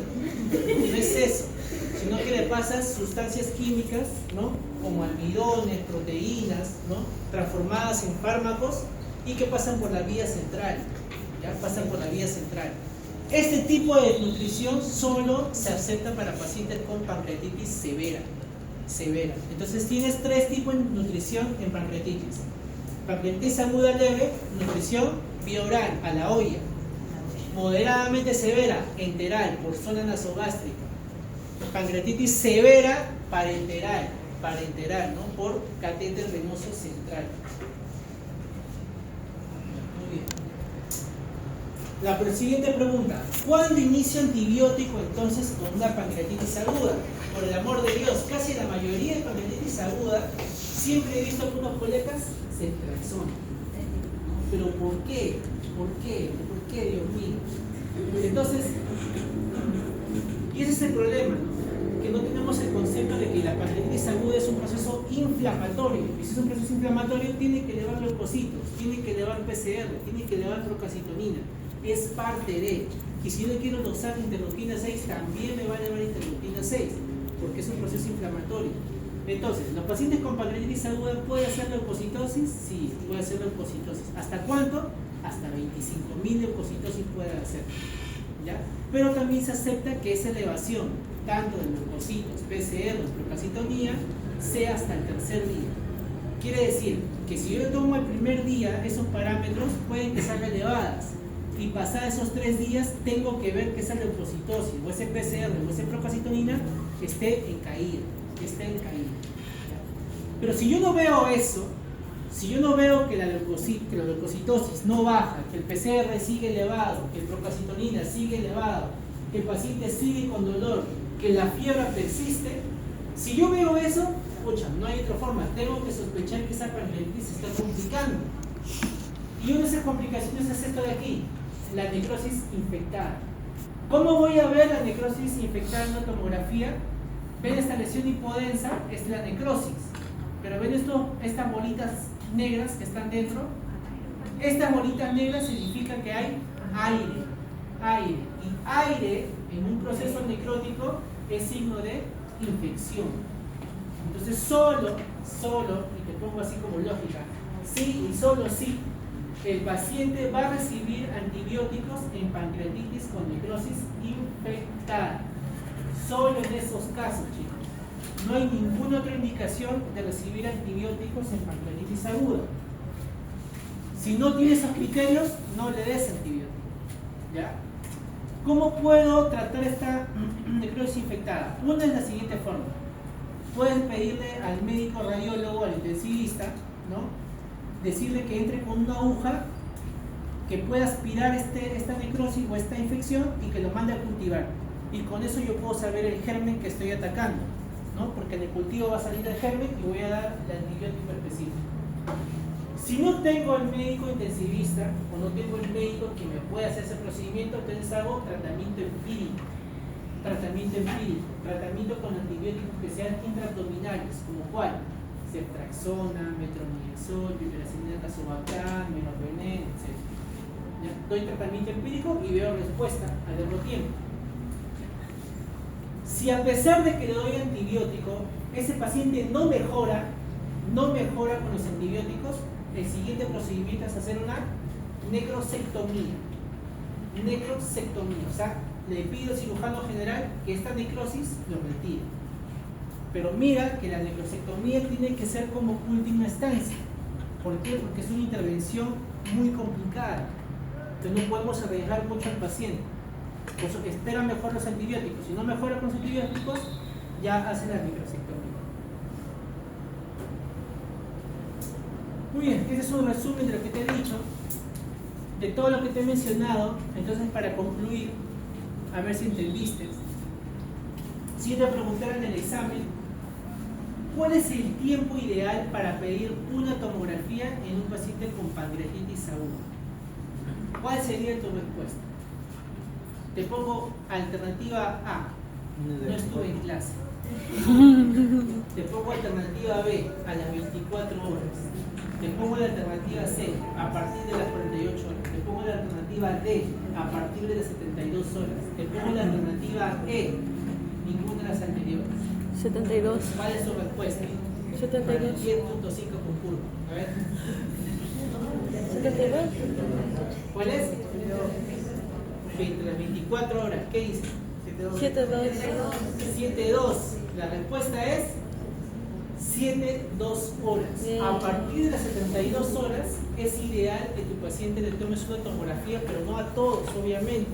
No es eso, sino que le pasas sustancias químicas, ¿no? Como almidones, proteínas, ¿no? Transformadas en fármacos y que pasan por la vía central. ¿Ya? Pasan por la vía central. Este tipo de nutrición solo se acepta para pacientes con pancreatitis severa. Entonces tienes 3 tipos de nutrición en pancreatitis. Pancreatitis aguda leve, nutrición vía oral, a la olla. Moderadamente severa, enteral, por zona nasogástrica. Pancreatitis severa, parenteral, ¿no? Por catéter venoso central. Muy bien. La siguiente pregunta: ¿cuándo inicio antibiótico entonces con una pancreatitis aguda? Por el amor de Dios, casi la mayoría de pancreatitis aguda, siempre he visto que unos colegas se traszonan. ¿Pero por qué? ¿Por qué, Dios mío? Entonces, y ese es el problema, ¿no? Que no tenemos el concepto de que la pancreatitis aguda es un proceso inflamatorio. Y si es un proceso inflamatorio, tiene que elevar leucocitos, tiene que elevar PCR, tiene que elevar procalcitonina. Es parte de. Y si yo le quiero dosar interleuquina 6, también me va a elevar interleuquina 6, porque es un proceso inflamatorio. Entonces, ¿los pacientes con pancreatitis aguda pueden hacer leucocitosis? Sí, puede hacer leucocitosis. ¿Hasta cuánto? Hasta 25.000 leucocitosis puede hacer. ¿Ya? Pero también se acepta que esa elevación, tanto de leucocitos, PCR, procalcitonina, sea hasta el tercer día. Quiere decir que si yo tomo el primer día, esos parámetros pueden que salgan elevadas. Y pasados esos 3 días, tengo que ver que esa leucocitosis, o ese PCR, o esa procalcitonina, esté en caída. Pero si yo no veo eso, si yo no veo que la leucocitosis no baja, que el PCR sigue elevado, que el procalcitonina sigue elevado, que el paciente sigue con dolor, que la fiebre persiste, si yo veo eso, pucha, no hay otra forma, tengo que sospechar que esa pancreatitis se está complicando. Y una de esas complicaciones es esto de aquí, la necrosis infectada. ¿Cómo voy a ver la necrosis infectada en la tomografía? Ven esta lesión hipodensa, es la necrosis. Pero ven estas bolitas negras que están dentro. Estas bolitas negras significa que hay aire. Y aire en un proceso necrótico es signo de infección. Entonces solo, y te pongo así como lógica, sí y solo sí, el paciente va a recibir antibióticos en pancreatitis con necrosis infectada. Solo en esos casos, chicos. No hay ninguna otra indicación de recibir antibióticos en pancreatitis aguda. Si no tiene esos criterios, no le des antibióticos. ¿Ya? ¿Cómo puedo tratar esta necrosis infectada? Una es la siguiente forma. Puedes pedirle al médico radiólogo, al intensivista, ¿no? Decirle que entre con una aguja que pueda aspirar esta necrosis o esta infección y que lo mande a cultivar. Y con eso yo puedo saber el germen que estoy atacando, ¿no? Porque en el cultivo va a salir el germen y voy a dar el antibiótico específico. Si no tengo el médico intensivista o no tengo el médico que me pueda hacer ese procedimiento, entonces hago tratamiento empírico. Tratamiento con antibióticos que sean intraabdominales, como cuál, ceftriaxona, metronidazol, piperacilina, tazobactam, meropenem, etc. ¿Ya? Doy tratamiento empírico y veo respuesta al largo tiempo. Si a pesar de que le doy antibiótico, ese paciente no mejora con los antibióticos, el siguiente procedimiento es hacer una necrosectomía. O sea, le pido al cirujano general que esta necrosis lo retire. Pero mira que la necrosectomía tiene que ser como última instancia. ¿Por qué? Porque es una intervención muy complicada. Entonces no podemos arriesgar mucho al paciente. Por eso espera mejor los antibióticos. Si no mejora con los antibióticos, ya hace la necrosectomía. Muy bien, ese es un resumen de lo que te he dicho, de todo lo que te he mencionado. Entonces, para concluir, a ver si entendiste. Si te preguntaran en el examen, ¿cuál es el tiempo ideal para pedir una tomografía en un paciente con pancreatitis aguda? ¿Cuál sería tu respuesta? Te pongo alternativa A, no estuve en clase. Te pongo alternativa B, a las 24 horas. Te pongo la alternativa C, a partir de las 48 horas. Te pongo la alternativa D, a partir de las 72 horas. Te pongo la alternativa E, ninguna de las anteriores. 72. ¿Cuál es su respuesta? 72. 10.5 con curva. A ver. 72. ¿Cuál es? Las 24 horas. ¿Qué dice? 72. 7.2. La respuesta es 7.2 horas. Bien. A partir de las 72 horas es ideal que tu paciente le tomes una tomografía, pero no a todos, obviamente.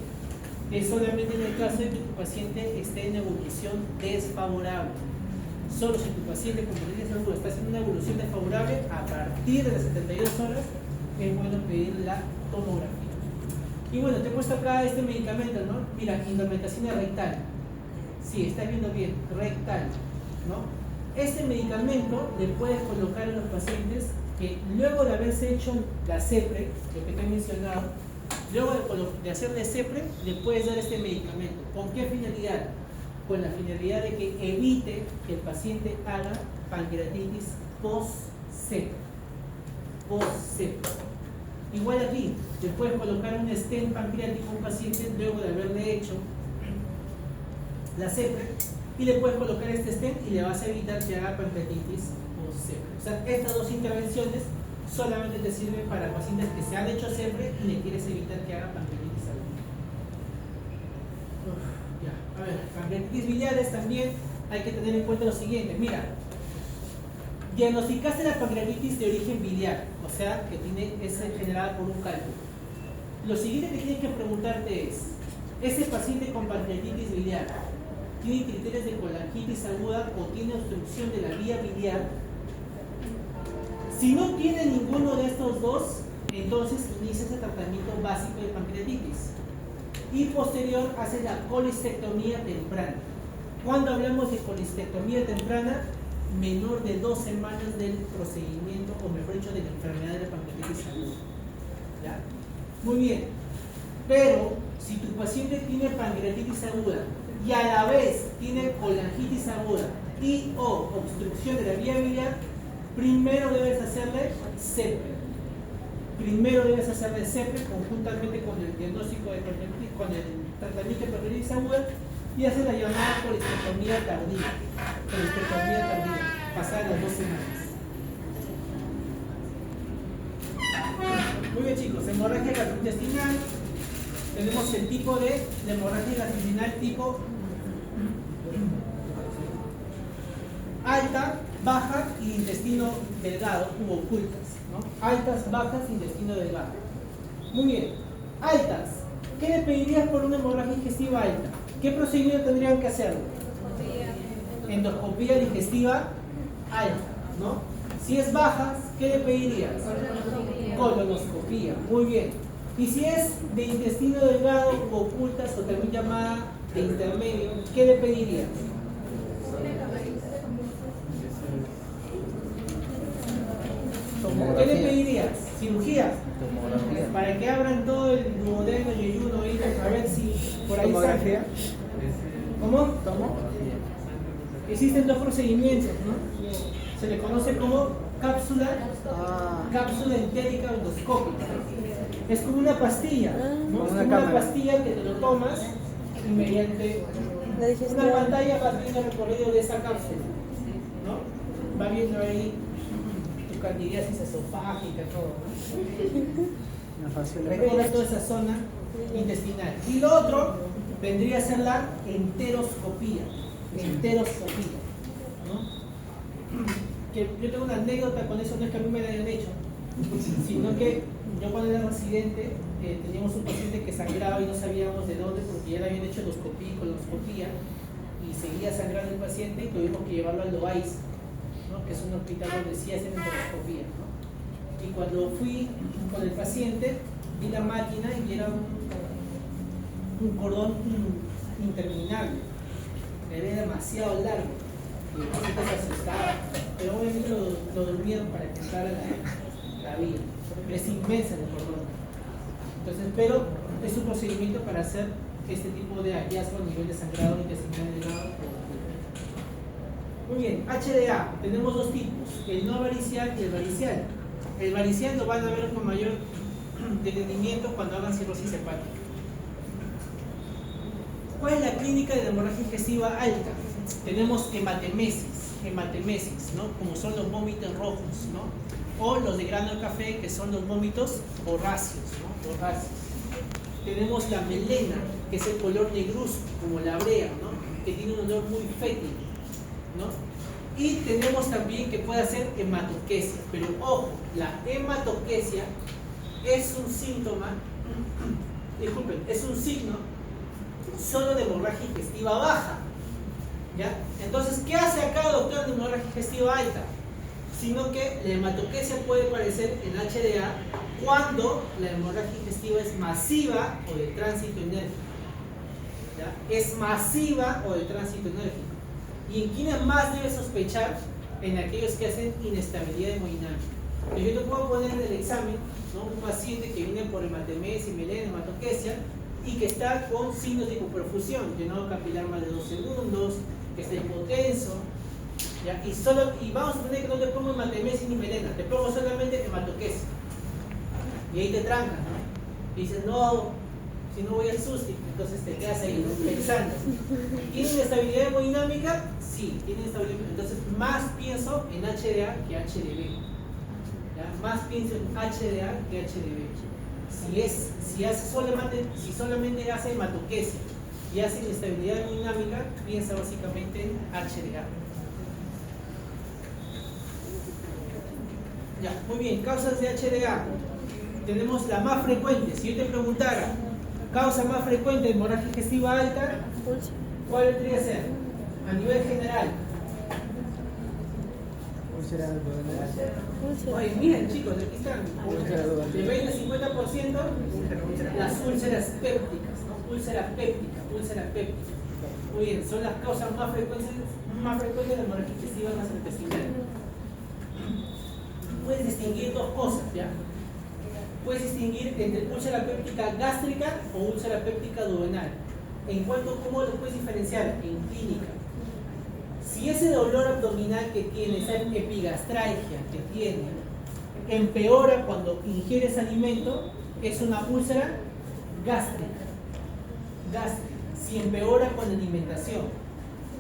Es solamente en el caso de que tu paciente esté en evolución desfavorable. Solo si tu paciente con pancreatitis aguda está haciendo una evolución desfavorable, a partir de las 72 horas es bueno pedir la tomografía. Y bueno, te he puesto acá este medicamento, ¿no? Mira, indometacina rectal. Sí, estás viendo bien, rectal, ¿no? Este medicamento le puedes colocar a los pacientes que luego de haberse hecho la CEPRE, lo que te he mencionado, luego de hacerle CEPRE, le puedes dar este medicamento. ¿Con qué finalidad? Con la finalidad de que evite que el paciente haga pancreatitis post-CEPRE. Igual aquí, le puedes colocar un stent pancreático a un paciente luego de haberle hecho la CEPRE y le puedes colocar este stent y le vas a evitar que haga pancreatitis post-CEPRE. O sea, estas dos intervenciones solamente te sirven para pacientes que se han hecho CEPRE y le quieres evitar que haga pancreatitis aguda. Ya, a ver, pancreatitis biliares también hay que tener en cuenta lo siguiente. Mira, diagnosticaste la pancreatitis de origen biliar, o sea, que es generada por un cálculo. Lo siguiente que tienes que preguntarte es, ¿ese paciente con pancreatitis biliar tiene criterios de colangitis aguda o tiene obstrucción de la vía biliar? Si no tiene ninguno de estos dos, entonces inicia ese tratamiento básico de pancreatitis. Y posterior hace la colistectomía temprana. Cuando hablamos de colistectomía temprana, menor de 2 semanas del procedimiento, o mejor dicho, de la enfermedad de la pancreatitis aguda. ¿Ya? Muy bien. Pero si tu paciente tiene pancreatitis aguda y a la vez tiene colangitis aguda y o obstrucción de la vía biliar, primero debes hacerle CEPE. Primero debes hacerle CEPE conjuntamente con el diagnóstico de pancreatitis, con el tratamiento de pancreatitis aguda, y hacer la llamada colestectomía tardía. Colestectomía tardía, pasada las 2 semanas. Muy bien, chicos, hemorragia gastrointestinal. Tenemos el tipo de hemorragia gastrointestinal tipo alta, baja y intestino delgado u ocultas, ¿no? Altas, bajas, intestino delgado. Muy bien, altas. ¿Qué le pedirías por una hemorragia digestiva alta? ¿Qué procedimiento tendrían que hacerlo? Endoscopía digestiva alta, ¿no? Si es bajas, ¿qué le pedirías? Colonoscopía, muy bien. Y si es de intestino delgado u ocultas o también llamada de intermedio, ¿qué le pedirías? ¿Qué le pedirías? ¿Cirugía? Para que abran todo el duodeno y el yuno ahí, a ver si por ahí sale. ¿Cómo? Tomografía. Existen 2 procedimientos, ¿no? Se le conoce como cápsula entérica endoscópica. Es como una pastilla, ¿no? Es como una pastilla que te lo tomas y mediante una pantalla vas viendo el recorrido de esa cápsula, ¿no? Va viendo ahí tu candidiasis esofágica, todo, ¿no? Recorre toda esa zona intestinal. Y lo otro vendría a ser la enteroscopía, ¿no? Que yo tengo una anécdota con eso, no es que a mí me la hayan hecho, sino que yo cuando era residente teníamos un paciente que sangraba y no sabíamos de dónde porque ya le habían hecho endoscopía y colonoscopía y seguía sangrando el paciente y tuvimos que llevarlo al Loaiza, ¿no? Que es un hospital donde sí hacen endoscopía, ¿no? Y cuando fui con el paciente vi la máquina y era un cordón interminable, era demasiado largo y el paciente se asustaba, pero obviamente lo durmieron para que entrara la vía. Es inmensa el cordón. Entonces, pero es un procedimiento para hacer este tipo de hallazgo a nivel de sangrado intestinal delgado. Muy bien, HDA, tenemos 2 tipos, el no varicial y el varicial. El varicial lo van a ver con mayor detenimiento cuando hagan cirrosis hepática. ¿Cuál es la clínica de la hemorragia digestiva alta? Tenemos hematemesis, ¿no? Como son los vómitos rojos, ¿no? O los de grano de café, que son los vómitos borráceos, ¿no? Borráceos. Tenemos la melena, que es el color negruzco, como la brea, ¿no? Que tiene un olor muy fétido, ¿no? Y tenemos también que puede hacer hematoquesia, pero ojo, la hematoquesia es un síntoma, disculpen, es un signo solo de hemorragia digestiva baja, ¿ya? Entonces, ¿qué hace acá el doctor de hemorragia digestiva alta? Sino que la hematoquesia puede aparecer en HDA cuando la hemorragia digestiva es masiva o de tránsito enérgico, ¿ya? Es masiva o de tránsito enérgico. ¿Y en quiénes más debe sospechar? En aquellos que hacen inestabilidad hemodinámica. Yo te puedo poner en el examen, ¿no? Un paciente que viene por hematemesis, melena, hematoquesia y que está con signos de hipoperfusión, llenado capilar más de 2 segundos, que está hipotenso, ¿ya? Y vamos a suponer que no te pongo hematemesis ni melena, te pongo solamente hematoquesia. Y ahí te trancas, ¿no? Y dices, no, si no voy al SUSTI, entonces te quedas ahí, ¿no? Pensando. ¿Tiene inestabilidad hemodinámica? Sí, tiene inestabilidad. Entonces más pienso en HDA que HDB. ¿Ya? Más pienso en HDA que HDB. Si solamente hace hematoquesia y hace inestabilidad hemodinámica, piensa básicamente en HDA. Ya, muy bien, causas de HDA. Tenemos la más frecuente. Si yo te preguntara, causa más frecuente de hemorragia digestiva alta, ¿cuál vendría a ser? A nivel general. Oye, miren chicos, aquí están. De 20 a 50% las úlceras pépticas, ¿no? Úlcera péptica. Muy bien, son las causas más frecuentes de la hemorragia digestiva gastrointestinal. Puedes distinguir 2 cosas, ¿ya? puedes distinguir entre úlcera péptica gástrica o úlcera péptica duodenal. En cuanto a cómo lo puedes diferenciar en clínica. Si ese dolor abdominal que tiene, esa epigastralgia que tiene, empeora cuando ingieres alimento, es una úlcera gástrica. Si empeora con la alimentación.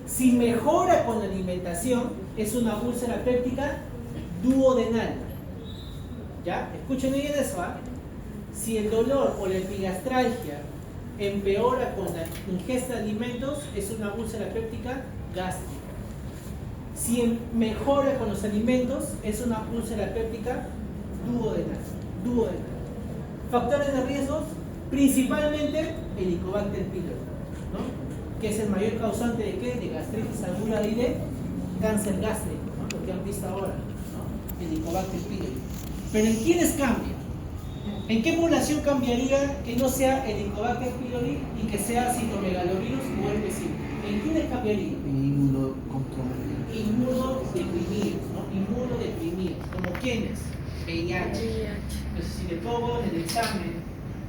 Si mejora con la alimentación, es una úlcera péptica duodenal. ¿Ya? Escuchen bien eso, ¿ah? Si el dolor o la epigastralgia empeora con la ingesta de alimentos, es una úlcera péptica gástrica. Si mejora con los alimentos, es una úlcera péptica duodenal. Factores de riesgo, principalmente Helicobacter pylori, ¿no? Que es el mayor causante de ¿qué? De gastritis aguda y de cáncer gástrico, ¿no? Lo que han visto ahora, ¿no? Helicobacter pylori. Pero ¿en quiénes cambia? ¿En qué población cambiaría que no sea Helicobacter pylori y que sea citomegalovirus o herpes simple? ¿En quiénes cambiaría? Inmunodeprimidos, ¿no? Inmunodeprimidos. ¿Como quiénes? VIH. Entonces, si le pongo en el examen,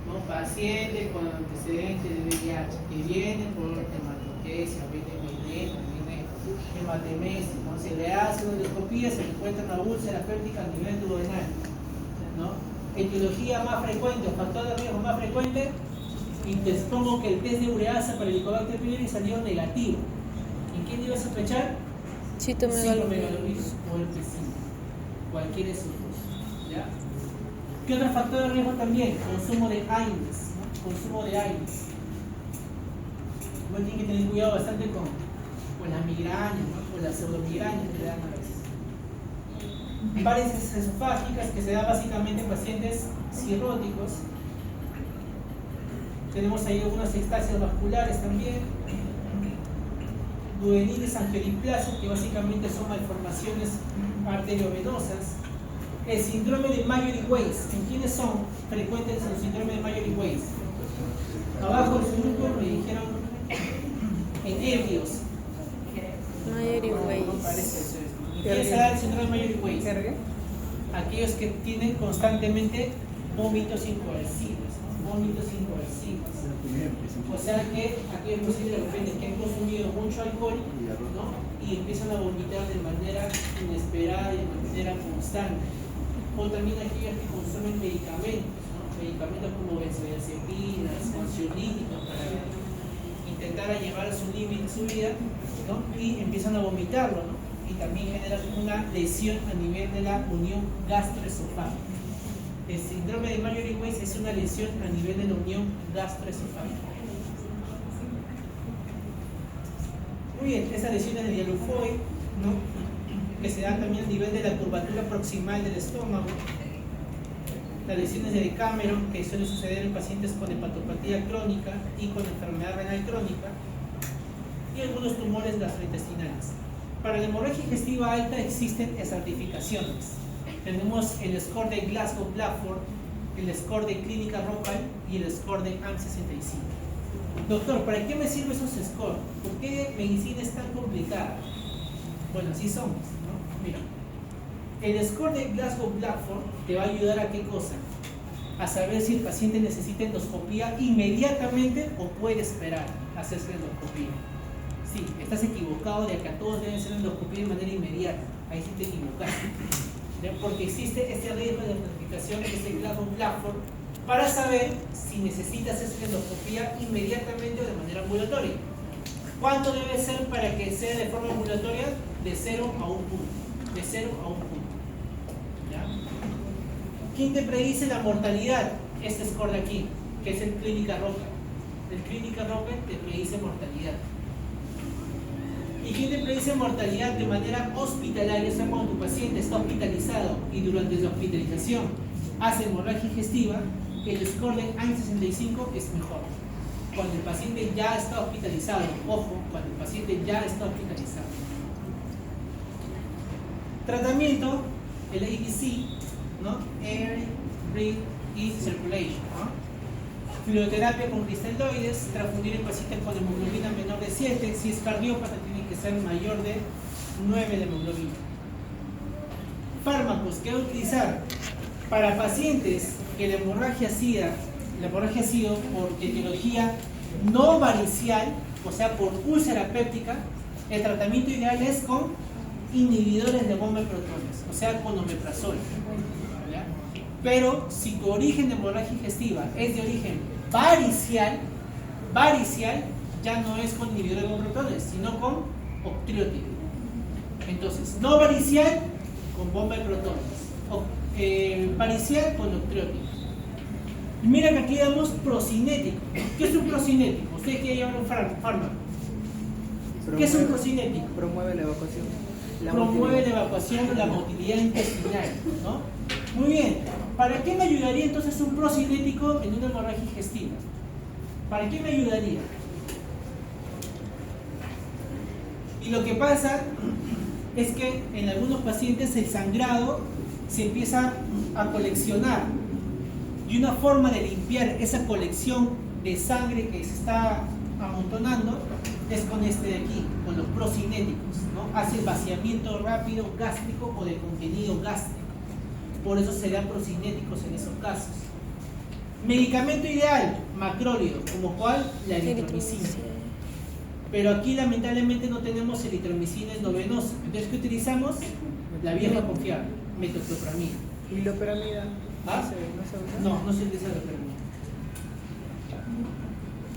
¿no? Paciente con antecedentes de VIH, que viene por hematoquesia, viene hematemesis, ¿no? Se le hace una endoscopía, se le encuentra una úlcera péptica a nivel duodenal, ¿no? Etiología más frecuente, o factor de riesgo más frecuente, y te pongo que el test de ureasa para el Helicobacter pylori salió negativo. ¿En quién iba a sospechar? Citomegalovirus o herpes simple. Cualquiera de esos dos. ¿Ya? ¿Qué otro factor de riesgo también? Consumo de AINES, ¿no? Consumo de AINES. Uno tiene que tener cuidado bastante con las migrañas, ¿no? Con las pseudomigrañas que le dan a veces. Varices esofágicas que se dan básicamente en pacientes cirróticos. Tenemos ahí algunas extasias vasculares también. Duodenitis angiodisplasias, que básicamente son malformaciones arteriovenosas. El síndrome de Mallory-Weiss, ¿en quiénes son frecuentes el síndrome de Mallory-Weiss? Abajo en su grupo me dijeron en ebrios. Mallory-Weiss. No parece eso. ¿Quién se da el síndrome de Mallory-Weiss? Aquellos que tienen constantemente vómitos incoercibles, ¿no? Vómitos incoercibles. O sea que aquellos pacientes de repente que han consumido mucho alcohol, ¿no? Y empiezan a vomitar de manera inesperada y de manera constante. O también aquellos que consumen medicamentos, ¿no? Medicamentos como benzodiazepinas, ansiolíticos para intentar llevar a su límite su vida, ¿no? Y empiezan a vomitarlo, ¿no? Y también generan una lesión a nivel de la unión gastroesofágica. El síndrome de Mallory-Weiss es una lesión a nivel de la unión gastroesofágica. Muy bien, esas lesiones de Dialufoy, ¿no? Que se dan también a nivel de la curvatura proximal del estómago. Las lesiones de Decameron, que suelen suceder en pacientes con hepatopatía crónica y con enfermedad renal crónica. Y algunos tumores gastrointestinales. Para la hemorragia digestiva alta existen estratificaciones. Tenemos el score de Glasgow-Blackford, el score de Clínica Rockall y el score de AM65. Doctor, ¿para qué me sirven esos scores? ¿Por qué medicina es tan complicada? Bueno, así somos, ¿no? Mira, el score de Glasgow-Blackford te va a ayudar a qué cosa? A saber si el paciente necesita endoscopía inmediatamente o puede esperar a hacerse la endoscopía. Sí, estás equivocado de que a todos deben ser endoscopía de manera inmediata. Ahí sí te equivocaste. Porque existe este riesgo de notificación que es el Glasgow-Blackford para saber si necesitas hacer endoscopía inmediatamente o de manera ambulatoria. ¿Cuánto debe ser para que sea de forma ambulatoria? De 0 a 1 punto. De 0 a 1 punto. ¿Ya? ¿Quién te predice la mortalidad? Este score de aquí, que es el Clínica Rockall. El Clínica Rockall te predice mortalidad. ¿Y quién te predice mortalidad de manera hospitalaria? O sea, cuando tu paciente está hospitalizado y durante la hospitalización hace hemorragia digestiva, el score de AM65 es mejor. Cuando el paciente ya está hospitalizado, ojo, cuando el paciente ya está hospitalizado. Tratamiento, el ABC, ¿no? Air, Breath y Circulation, ¿no? Fluidoterapia con cristaloides, transfundir el paciente con hemoglobina menor de 7, si es cardiópata tiene que ser mayor de 9 de hemoglobina. Fármacos que utilizar para pacientes que la hemorragia ha sido por etiología no varicial, o sea, por úlcera péptica, el tratamiento ideal es con inhibidores de bomba de protones, o sea, con omeprazol. ¿Ya? Pero si tu origen de hemorragia digestiva es de origen varicial, ya no es con inhibidores de bomba de protones, sino con octreotide. Entonces, no varicial con bomba de protones, varicial con octreotide. Mira que aquí damos procinético. ¿Qué es un procinético? Ustedes que ya llevan un fármaco. ¿Qué es un procinético? Promueve la evacuación. Promueve la evacuación de la motilidad intestinal, ¿no? Muy bien. ¿Para qué me ayudaría entonces un procinético en una hemorragia digestiva? ¿Para qué me ayudaría? Y lo que pasa es que en algunos pacientes el sangrado se empieza a coleccionar. Y una forma de limpiar esa colección de sangre que se está amontonando es con este de aquí, con los procinéticos, ¿no? Hace el vaciamiento rápido gástrico o de contenido gástrico. Por eso se dan procinéticos en esos casos. Medicamento ideal, macrólido, como cual la eritromicina. Pero aquí lamentablemente no tenemos eritromicina endovenosa. Entonces, ¿qué utilizamos? La vieja confiable, metoclopramida. ¿Y la loperamida? ¿Ah? No se utiliza la loperamida.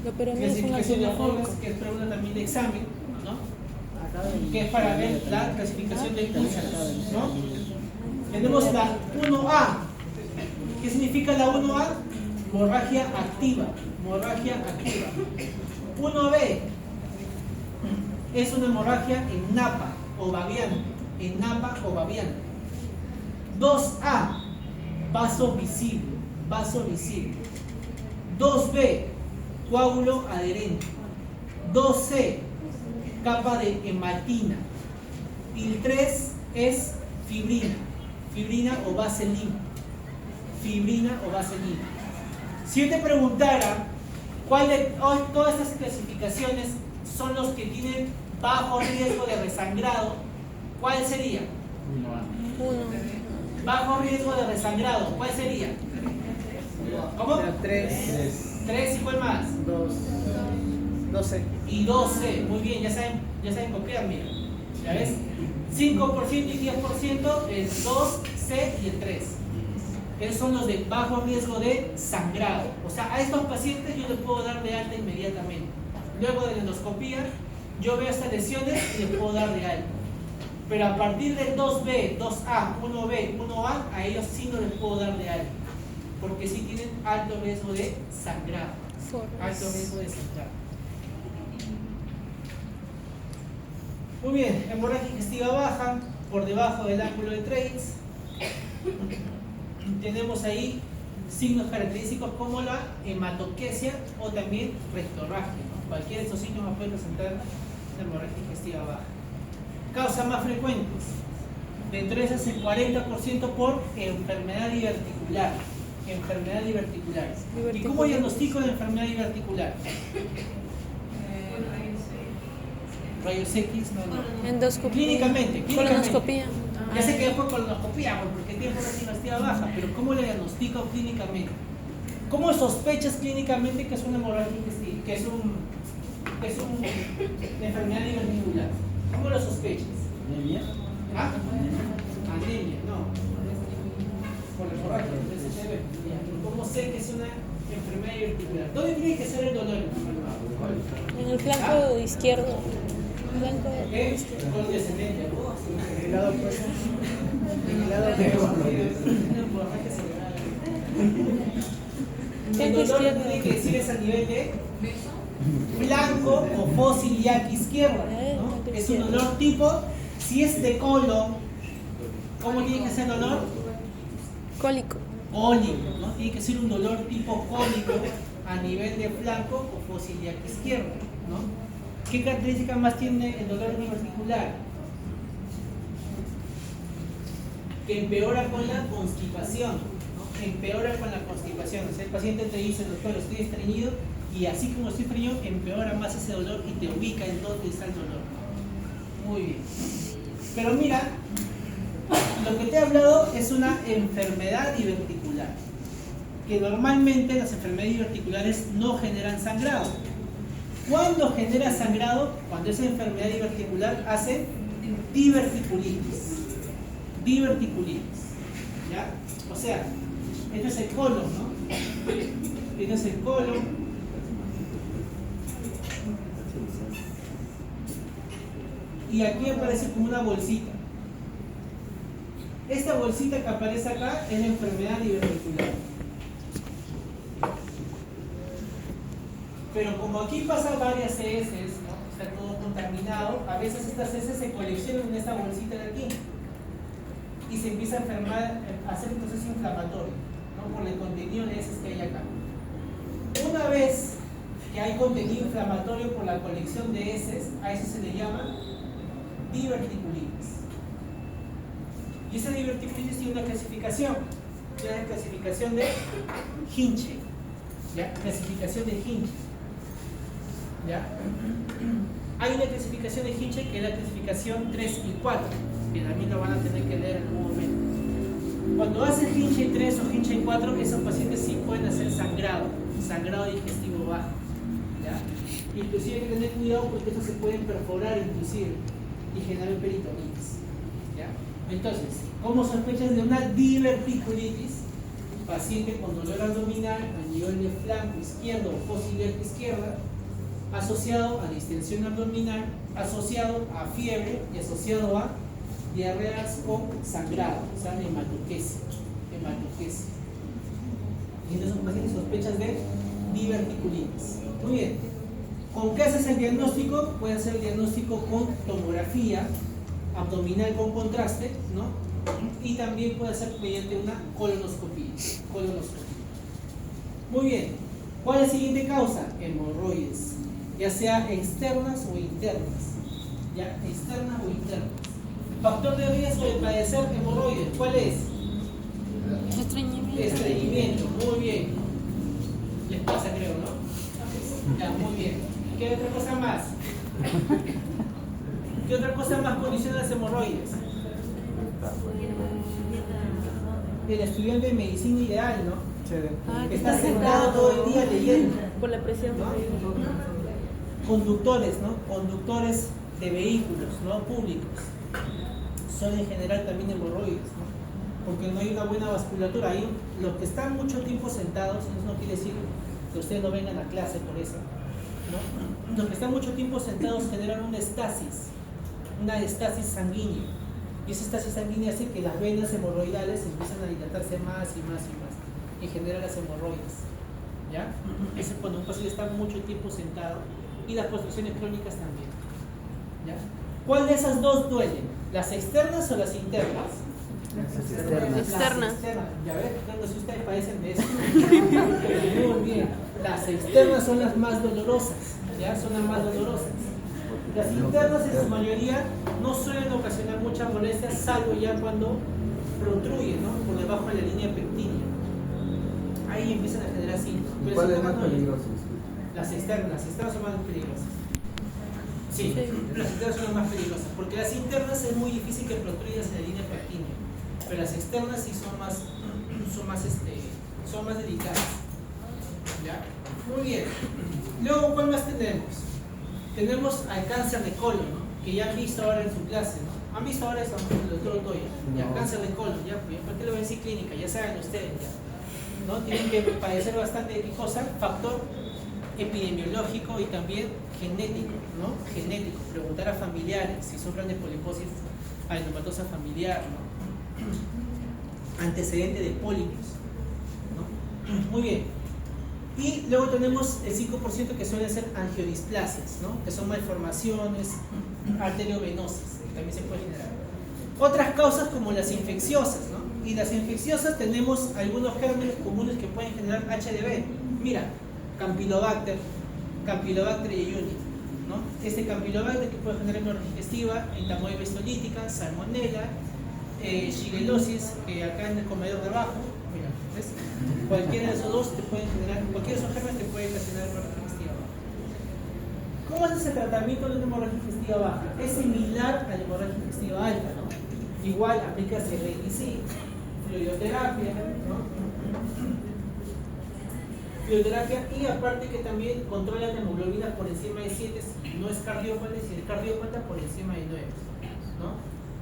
Loperamida es un Clasificación de ácido Forbes, úrico. que es pregunta también de examen, ¿no? Que es para ver la clasificación de úlceras, ¿no? Tenemos la 1A. ¿Qué significa la 1A? Hemorragia activa. 1B es una hemorragia en napa o babiante. 2A, vaso visible. 2B, coágulo adherente. 2C, capa de hematina. Y el 3 es fibrina o vaselina. Si yo te preguntara cuál de todas estas clasificaciones son los que tienen bajo riesgo de resangrado, ¿cuál sería? 1. Bajo riesgo de resangrado, ¿cuál sería? ¿Cómo? 3, 3 y ¿cuál más? 2, 12. Y 12, muy bien, ya saben copiar, mira. ¿Ya ves? 5% y 10%, el 2C y el 3. Esos son los de bajo riesgo de sangrado. O sea, a estos pacientes yo les puedo dar de alta inmediatamente. Luego de la endoscopía, yo veo estas lesiones y les puedo dar de alta. Pero a partir del 2B, 2A, 1B, 1A, a ellos sí no les puedo dar de alta. Porque sí tienen alto riesgo de sangrado. Alto riesgo de sangrado. Muy bien, hemorragia digestiva baja, por debajo del ángulo de Treitz. Tenemos ahí signos característicos como la hematoquesia o también rectorragia, ¿no? Cualquiera de estos síntomas puede presentar la hemorragia digestiva baja. Causas más frecuentes, dentro de esas el 40% por enfermedad diverticular. ¿Y cómo diagnostico la enfermedad diverticular? Rayos X, no. Endoscopía. Clínicamente. Colonoscopía. Ya sé que después colonoscopía, porque tiene hemorragia digestiva baja, pero ¿cómo le diagnostico clínicamente? ¿Cómo sospechas clínicamente que es una hemorragia digestiva, que es una enfermedad diverticular? ¿Cómo lo sospechas? ¿Anemia? ¿Ah? Anemia, no. Por la hemorragia, ¿cómo sé que es una enfermedad diverticular? ¿Dónde tiene que ser el dolor en En el flanco izquierdo. Flanco ¿Qué? izquierdo. Con descendente. El lado opuesto. El lado El dolor tiene que decir es a nivel de flanco o fósil yaqui izquierda, ¿no? Es un dolor tipo, si es de colon, ¿cómo tiene que ser el dolor? Cólico. Cólico, ¿no? Tiene que ser un dolor tipo cólico a nivel de flanco o fósil yaqui izquierda, ¿no? ¿Qué características más tiene el dolor diverticular? Que empeora con la constipación, ¿no? Empeora con la constipación. O sea, el paciente te dice, doctor, estoy estreñido, y así como estoy estreñido, empeora más ese dolor y te ubica en dónde está el dolor. Muy bien. Pero mira, lo que te he hablado es una enfermedad diverticular. que normalmente las enfermedades diverticulares no generan sangrado. ¿Cuándo genera sangrado? Cuando esa enfermedad diverticular hace diverticulitis. Diverticulitis. ¿Ya? O sea, este es el colon, ¿no? Este es el colon. Y aquí aparece como una bolsita. Esta bolsita que aparece acá es la enfermedad diverticular. Pero como aquí pasan varias heces, ¿no? Está todo contaminado, a veces estas heces se coleccionan en esta bolsita de aquí y se empieza a enfermar, a hacer un proceso inflamatorio, ¿no? Por el contenido de heces que hay acá. Una vez que hay contenido inflamatorio por la colección de heces, a eso se le llama diverticulitis. Y esa diverticulitis tiene una clasificación, la clasificación de Hinche, ¿ya? Clasificación de Hinche, ¿ya? Hay una clasificación de Hinche que es la clasificación 3 y 4, que también lo van a tener que leer en algún momento. Cuando hacen Hinche 3 o Hinche 4, esos pacientes sí pueden hacer sangrado digestivo bajo, ¿ya? Inclusive hay que tener cuidado porque estos se pueden perforar inclusive y generar peritonitis, ¿ya? Entonces, ¿cómo sospechas de una diverticulitis? Paciente con dolor abdominal a nivel de flanco izquierdo o fosilex izquierda, asociado a distensión abdominal, asociado a fiebre y asociado a diarreas con sangrado, o sea, hematoquesia. Y entonces son pacientes sospechas de diverticulitis. Muy bien. ¿Con qué haces el diagnóstico? Puede hacer el diagnóstico con tomografía abdominal con contraste, ¿no? Y también puede ser mediante una colonoscopia. Muy bien. ¿Cuál es la siguiente causa? Hemorroides, ya sea externas o internas. ¿Ya? Externas o internas. Factor de riesgo de padecer hemorroides, ¿cuál es? Estreñimiento. Estreñimiento, muy bien. Les pasa, creo, ¿no? Ya, muy bien. ¿Qué otra cosa más? ¿Qué otra cosa más condiciona las hemorroides? El estudiante de medicina ideal, ¿no? Ah, Está sentado todo el día leyendo. por la presión. ¿No? Conductores, ¿no? Conductores de vehículos, ¿no? Públicos. Suelen generar también hemorroides, ¿no? Porque no hay una buena vasculatura. Hay los que están mucho tiempo sentados, eso no quiere decir que ustedes no vengan a clase por eso, ¿no? Los que están mucho tiempo sentados generan una estasis sanguínea. Y esa estasis sanguínea hace que las venas hemorroidales empiezan a dilatarse más y más y más y genera las hemorroides, ¿ya? Eso es cuando un paciente está mucho tiempo sentado, y las constricciones crónicas también, ¿ya? ¿Cuál de esas dos duelen? ¿Las externas o las internas? Externas. Ya ves, no sé si ustedes padecen de eso. Muy bien. Las externas son las más dolorosas, ¿ya? Son las más dolorosas. Las internas en su mayoría no suelen ocasionar mucha molestia, salvo ya cuando protruyen, ¿no? Por debajo de la línea pectínea. Ahí empiezan a generar síntomas. ¿Cuál es más peligroso? Las externas son más peligrosas. Sí, las externas son las más peligrosas, porque las internas es muy difícil que protruyan en la línea pectínea, pero las externas sí son más delicadas. ¿Ya? Muy bien. Luego, ¿cuál más tenemos? Tenemos al cáncer de colon, ¿no? Que ya han visto ahora en su clase, ¿no? Han visto ahora eso, el doctor Otoya, ya, No. cáncer de colon, ya, pues, ¿por qué lo ven en clínica? Ya saben ustedes, ya, ¿no? Tienen que padecer bastante de qué cosa, factor epidemiológico y también genético, ¿no? Genético, preguntar a familiares si sufren de poliposis adenomatosa familiar, ¿no? Antecedente de pólipos, ¿no? Muy bien. Y luego tenemos el 5% que suelen ser angiodisplasias, ¿no? Que son malformaciones arteriovenosas, que también se pueden generar. Otras causas como las infecciosas, ¿no? Y las infecciosas tenemos algunos gérmenes comunes que pueden generar HDV. Mira, Campylobacter jejuni, ¿no? Este Campylobacter que puede generar hemorragia digestiva, entamoeba histolítica, salmonella, shigellosis, que acá en el comedor de abajo, mira, ¿ves? Cualquiera de esos dos te pueden generar, cualquiera de esos gérmenes te puede ocasionar hemorragia digestiva baja. ¿Cómo es ese tratamiento de una hemorragia digestiva baja? Es similar a la hemorragia digestiva alta, ¿no? Igual aplicas el RIC, fluidoterapia, ¿no? crioterapia, y aparte que también controla la hemoglobina por encima de 7, si no es cardiópata, y si es cardiópata por encima de 9, ¿no?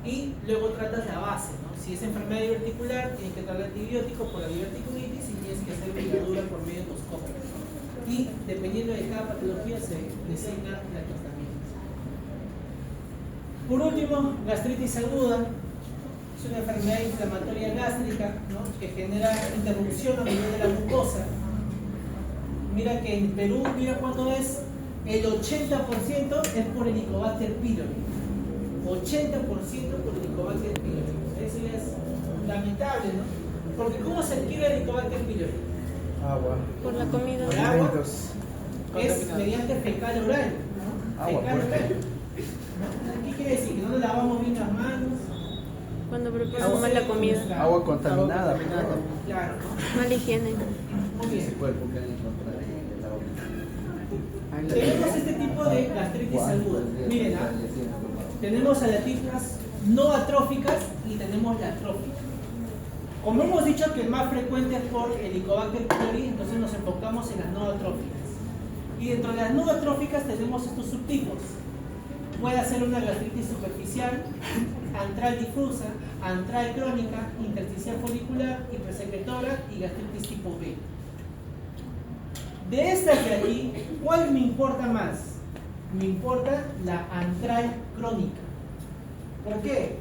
Y luego tratas la base, ¿no? Si es enfermedad diverticular, tienes que dar antibiótico por la diverticulitis y tienes que hacer ligadura por medio de endoscopio. Y dependiendo de cada patología se designa el tratamiento. Por último, gastritis aguda. Es una enfermedad inflamatoria gástrica, ¿no? Que genera interrupción a nivel de la mucosa. Mira que en Perú, mira cuánto es, el 80% es por Helicobacter pylori. 80% por Helicobacter pylori. Eso ya es lamentable, ¿no? Porque ¿cómo se adquiere Helicobacter pylori? Agua. Por la comida. Por agua. Alimentos. Es mediante fecal oral, ¿no? Agua Fecal fuerte. oral. ¿no? ¿Qué quiere decir? Que no nos lavamos bien las manos. Cuando preparamos mal la comida. Agua contaminada. Claro, ¿no? Mala higiene. Muy bien. Ese cuerpo que hay en contra de la boca. Tenemos este tipo de gastritis aguda. Miren, ¿ah? Tenemos a las tiplas no atróficas y tenemos la atrófica. Como hemos dicho que el más frecuente es por Helicobacter pylori, entonces nos enfocamos en las no atróficas. Y dentro de las no atróficas tenemos estos subtipos. Puede ser una gastritis superficial, antral difusa, antral crónica, intersticial folicular, hipersecretora y gastritis tipo B. De estas de aquí, ¿cuál me importa más? Me importa la antral crónica. ¿Por qué?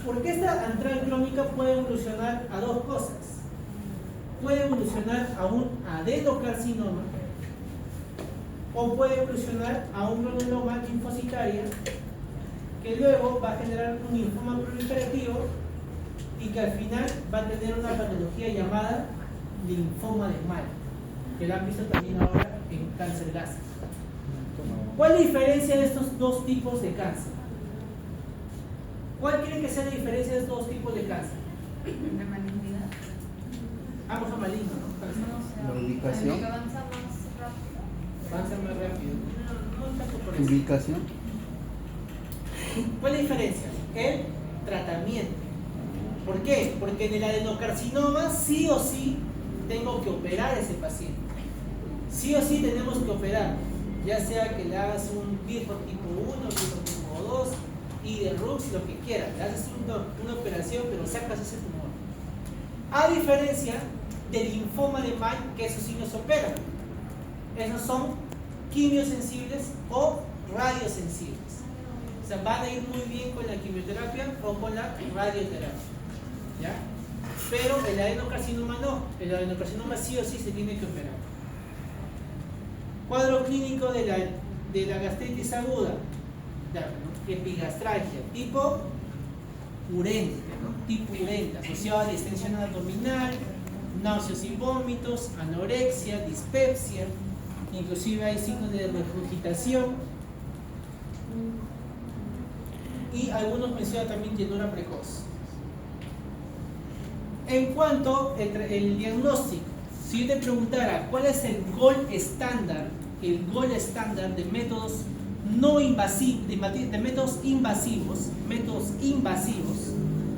Porque esta antral crónica puede evolucionar a dos cosas. Puede evolucionar a un adenocarcinoma o puede evolucionar a un granuloma linfocitaria que luego va a generar un linfoma proliferativo y que al final va a tener una patología llamada linfoma de Mal, que lo han visto también ahora en cáncer gástrico. ¿Cuál es la diferencia de estos dos tipos de cáncer? ¿Cuál creen que sea la diferencia de estos dos tipos de cáncer? La malignidad. Ambos son malignos, ¿no? La ubicación. Que avanza más rápido. Avanza más rápido. No tanto por eso. Ubicación. ¿Cuál es la diferencia? El tratamiento. ¿Por qué? Porque en el adenocarcinoma sí o sí tengo que operar a ese paciente. Sí o sí tenemos que operar. Ya sea que le hagas un BIRPO tipo 1, BIRPO tipo 2, y de RUX, lo que quieras. Le haces una operación, pero sacas ese tumor. A diferencia del linfoma de Mal, que eso sí nos opera. Esos son quimiosensibles o radiosensibles. O sea, van a ir muy bien con la quimioterapia o con la radioterapia. ¿Ya? Pero el adenocarcinoma no. El adenocarcinoma sí o sí se tiene que operar. Cuadro clínico de la gastritis aguda. Ya, ¿no? Epigastralgia, tipo urente, ¿no? Tipo urente, asociado a distensión abdominal, náuseas y vómitos, anorexia, dispepsia, inclusive hay signos de regurgitación y algunos mencionan también llenura precoz. En cuanto al diagnóstico, si yo te preguntara cuál es el gold estándar de métodos no invasivos, de métodos invasivos,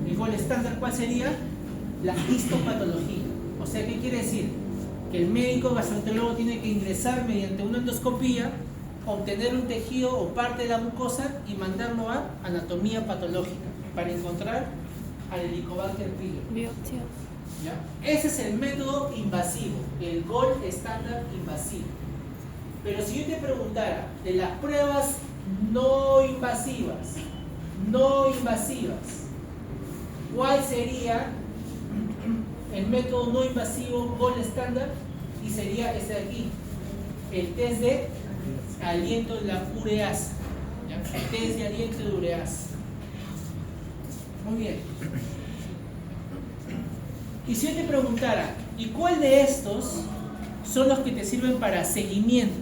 el gold estándar, ¿cuál sería? La histopatología. O sea, ¿qué quiere decir? Que el médico gastroenterólogo tiene que ingresar mediante una endoscopía, obtener un tejido o parte de la mucosa y mandarlo a anatomía patológica para encontrar al Helicobacter pylori. Biopsia. ¿Ya? Ese es el método invasivo, el gold estándar invasivo. Pero si yo te preguntara de las pruebas no invasivas, ¿cuál sería el método no invasivo gold estándar? Y sería este de aquí, el test de aliento de la ureasa. ¿Ya? El test de aliento de ureasa. Muy bien. Y si yo te preguntara, ¿y cuál de estos son los que te sirven para seguimiento?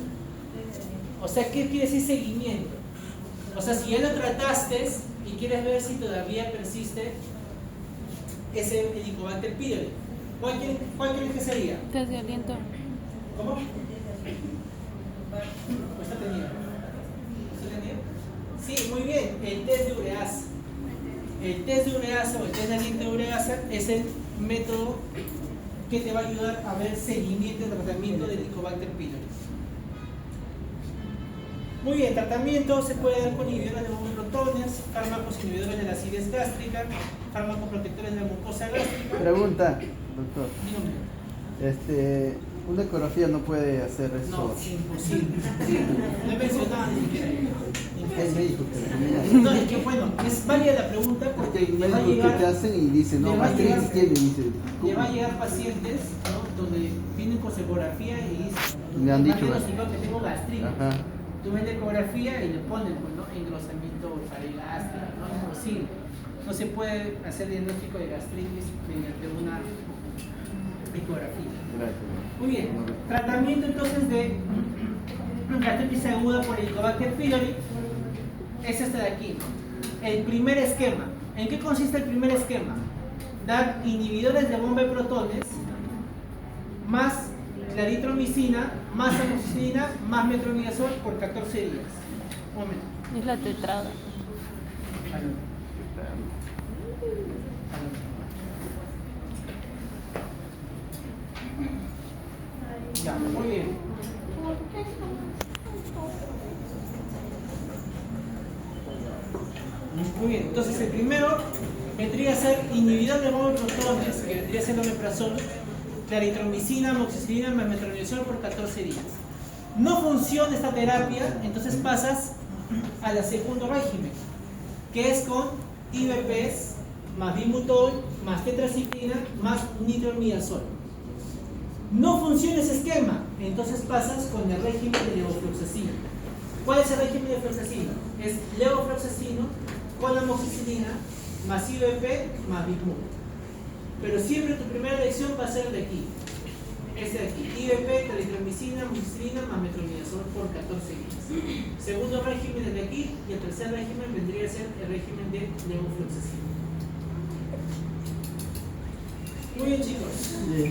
O sea, ¿qué quiere decir seguimiento? O sea, si ya lo trataste y quieres ver si todavía persiste ese Helicobacter pylori, ¿cuál crees que sería? Test de aliento. ¿Cómo? Pues está tenido. Sí, muy bien, el test de ureasa. El test de ureasa o el test de aliento de ureasa es el método que te va a ayudar a ver seguimiento y tratamiento del Helicobacter pylori. Muy bien, tratamiento se puede dar con inhibidores de protones, fármacos inhibidores de la acidez gástrica, fármacos protectores de la mucosa gástrica. Pregunta, doctor. Dígame. Una ecografía no puede hacer eso. No, es imposible. Sí, no he mencionado ni siquiera. Hay médicos que recomiendan. No, es que bueno, es válida la pregunta Porque porque hay le va a médicos que te llegar, hacen y dicen, no, le va a gastritis llegar- tiene, dice. le va a llegar pacientes, ¿no? Donde vienen con ecografía y dicen, Le han dicho, que tengo gastritis. Ajá. Tú ves la ecografía y le ponen, pues, ¿no? Engrosamiento paragástrico, ¿no? Imposible. No se puede hacer diagnóstico de gastritis mediante una ecografía. Gracias. Muy bien, tratamiento entonces de gastritis aguda por Helicobacter pylori es este de aquí, ¿no? El primer esquema. ¿En qué consiste el primer esquema? Dar inhibidores de bomba de protones más la eritromicina, más amoxicilina, más metronidazol por 14 días. Un momento. Es la tetrada. Ya, muy bien. Muy bien, entonces el primero vendría a ser inhibidor de bomba de protones, que vendría a ser el omeprazol, la eritromicina, amoxicilina más metronidazol por 14 días. No funciona esta terapia, entonces pasas a la segundo régimen, que es con IVPs más bimutol más tetraciclina más nitromiazol. No funciona ese esquema, entonces pasas con el régimen de levofloxacino. ¿Cuál es el régimen de levofloxacino? Es levofloxacino con amoxicilina más IVP más bimutol. Pero siempre tu primera elección va a ser el de aquí. Este de aquí, IVP, claritromicina, amoxicilina más metronidazol por 14 días. Segundo régimen es de aquí y el tercer régimen vendría a ser el régimen de levofloxacino. Muy bien, chicos. Bien.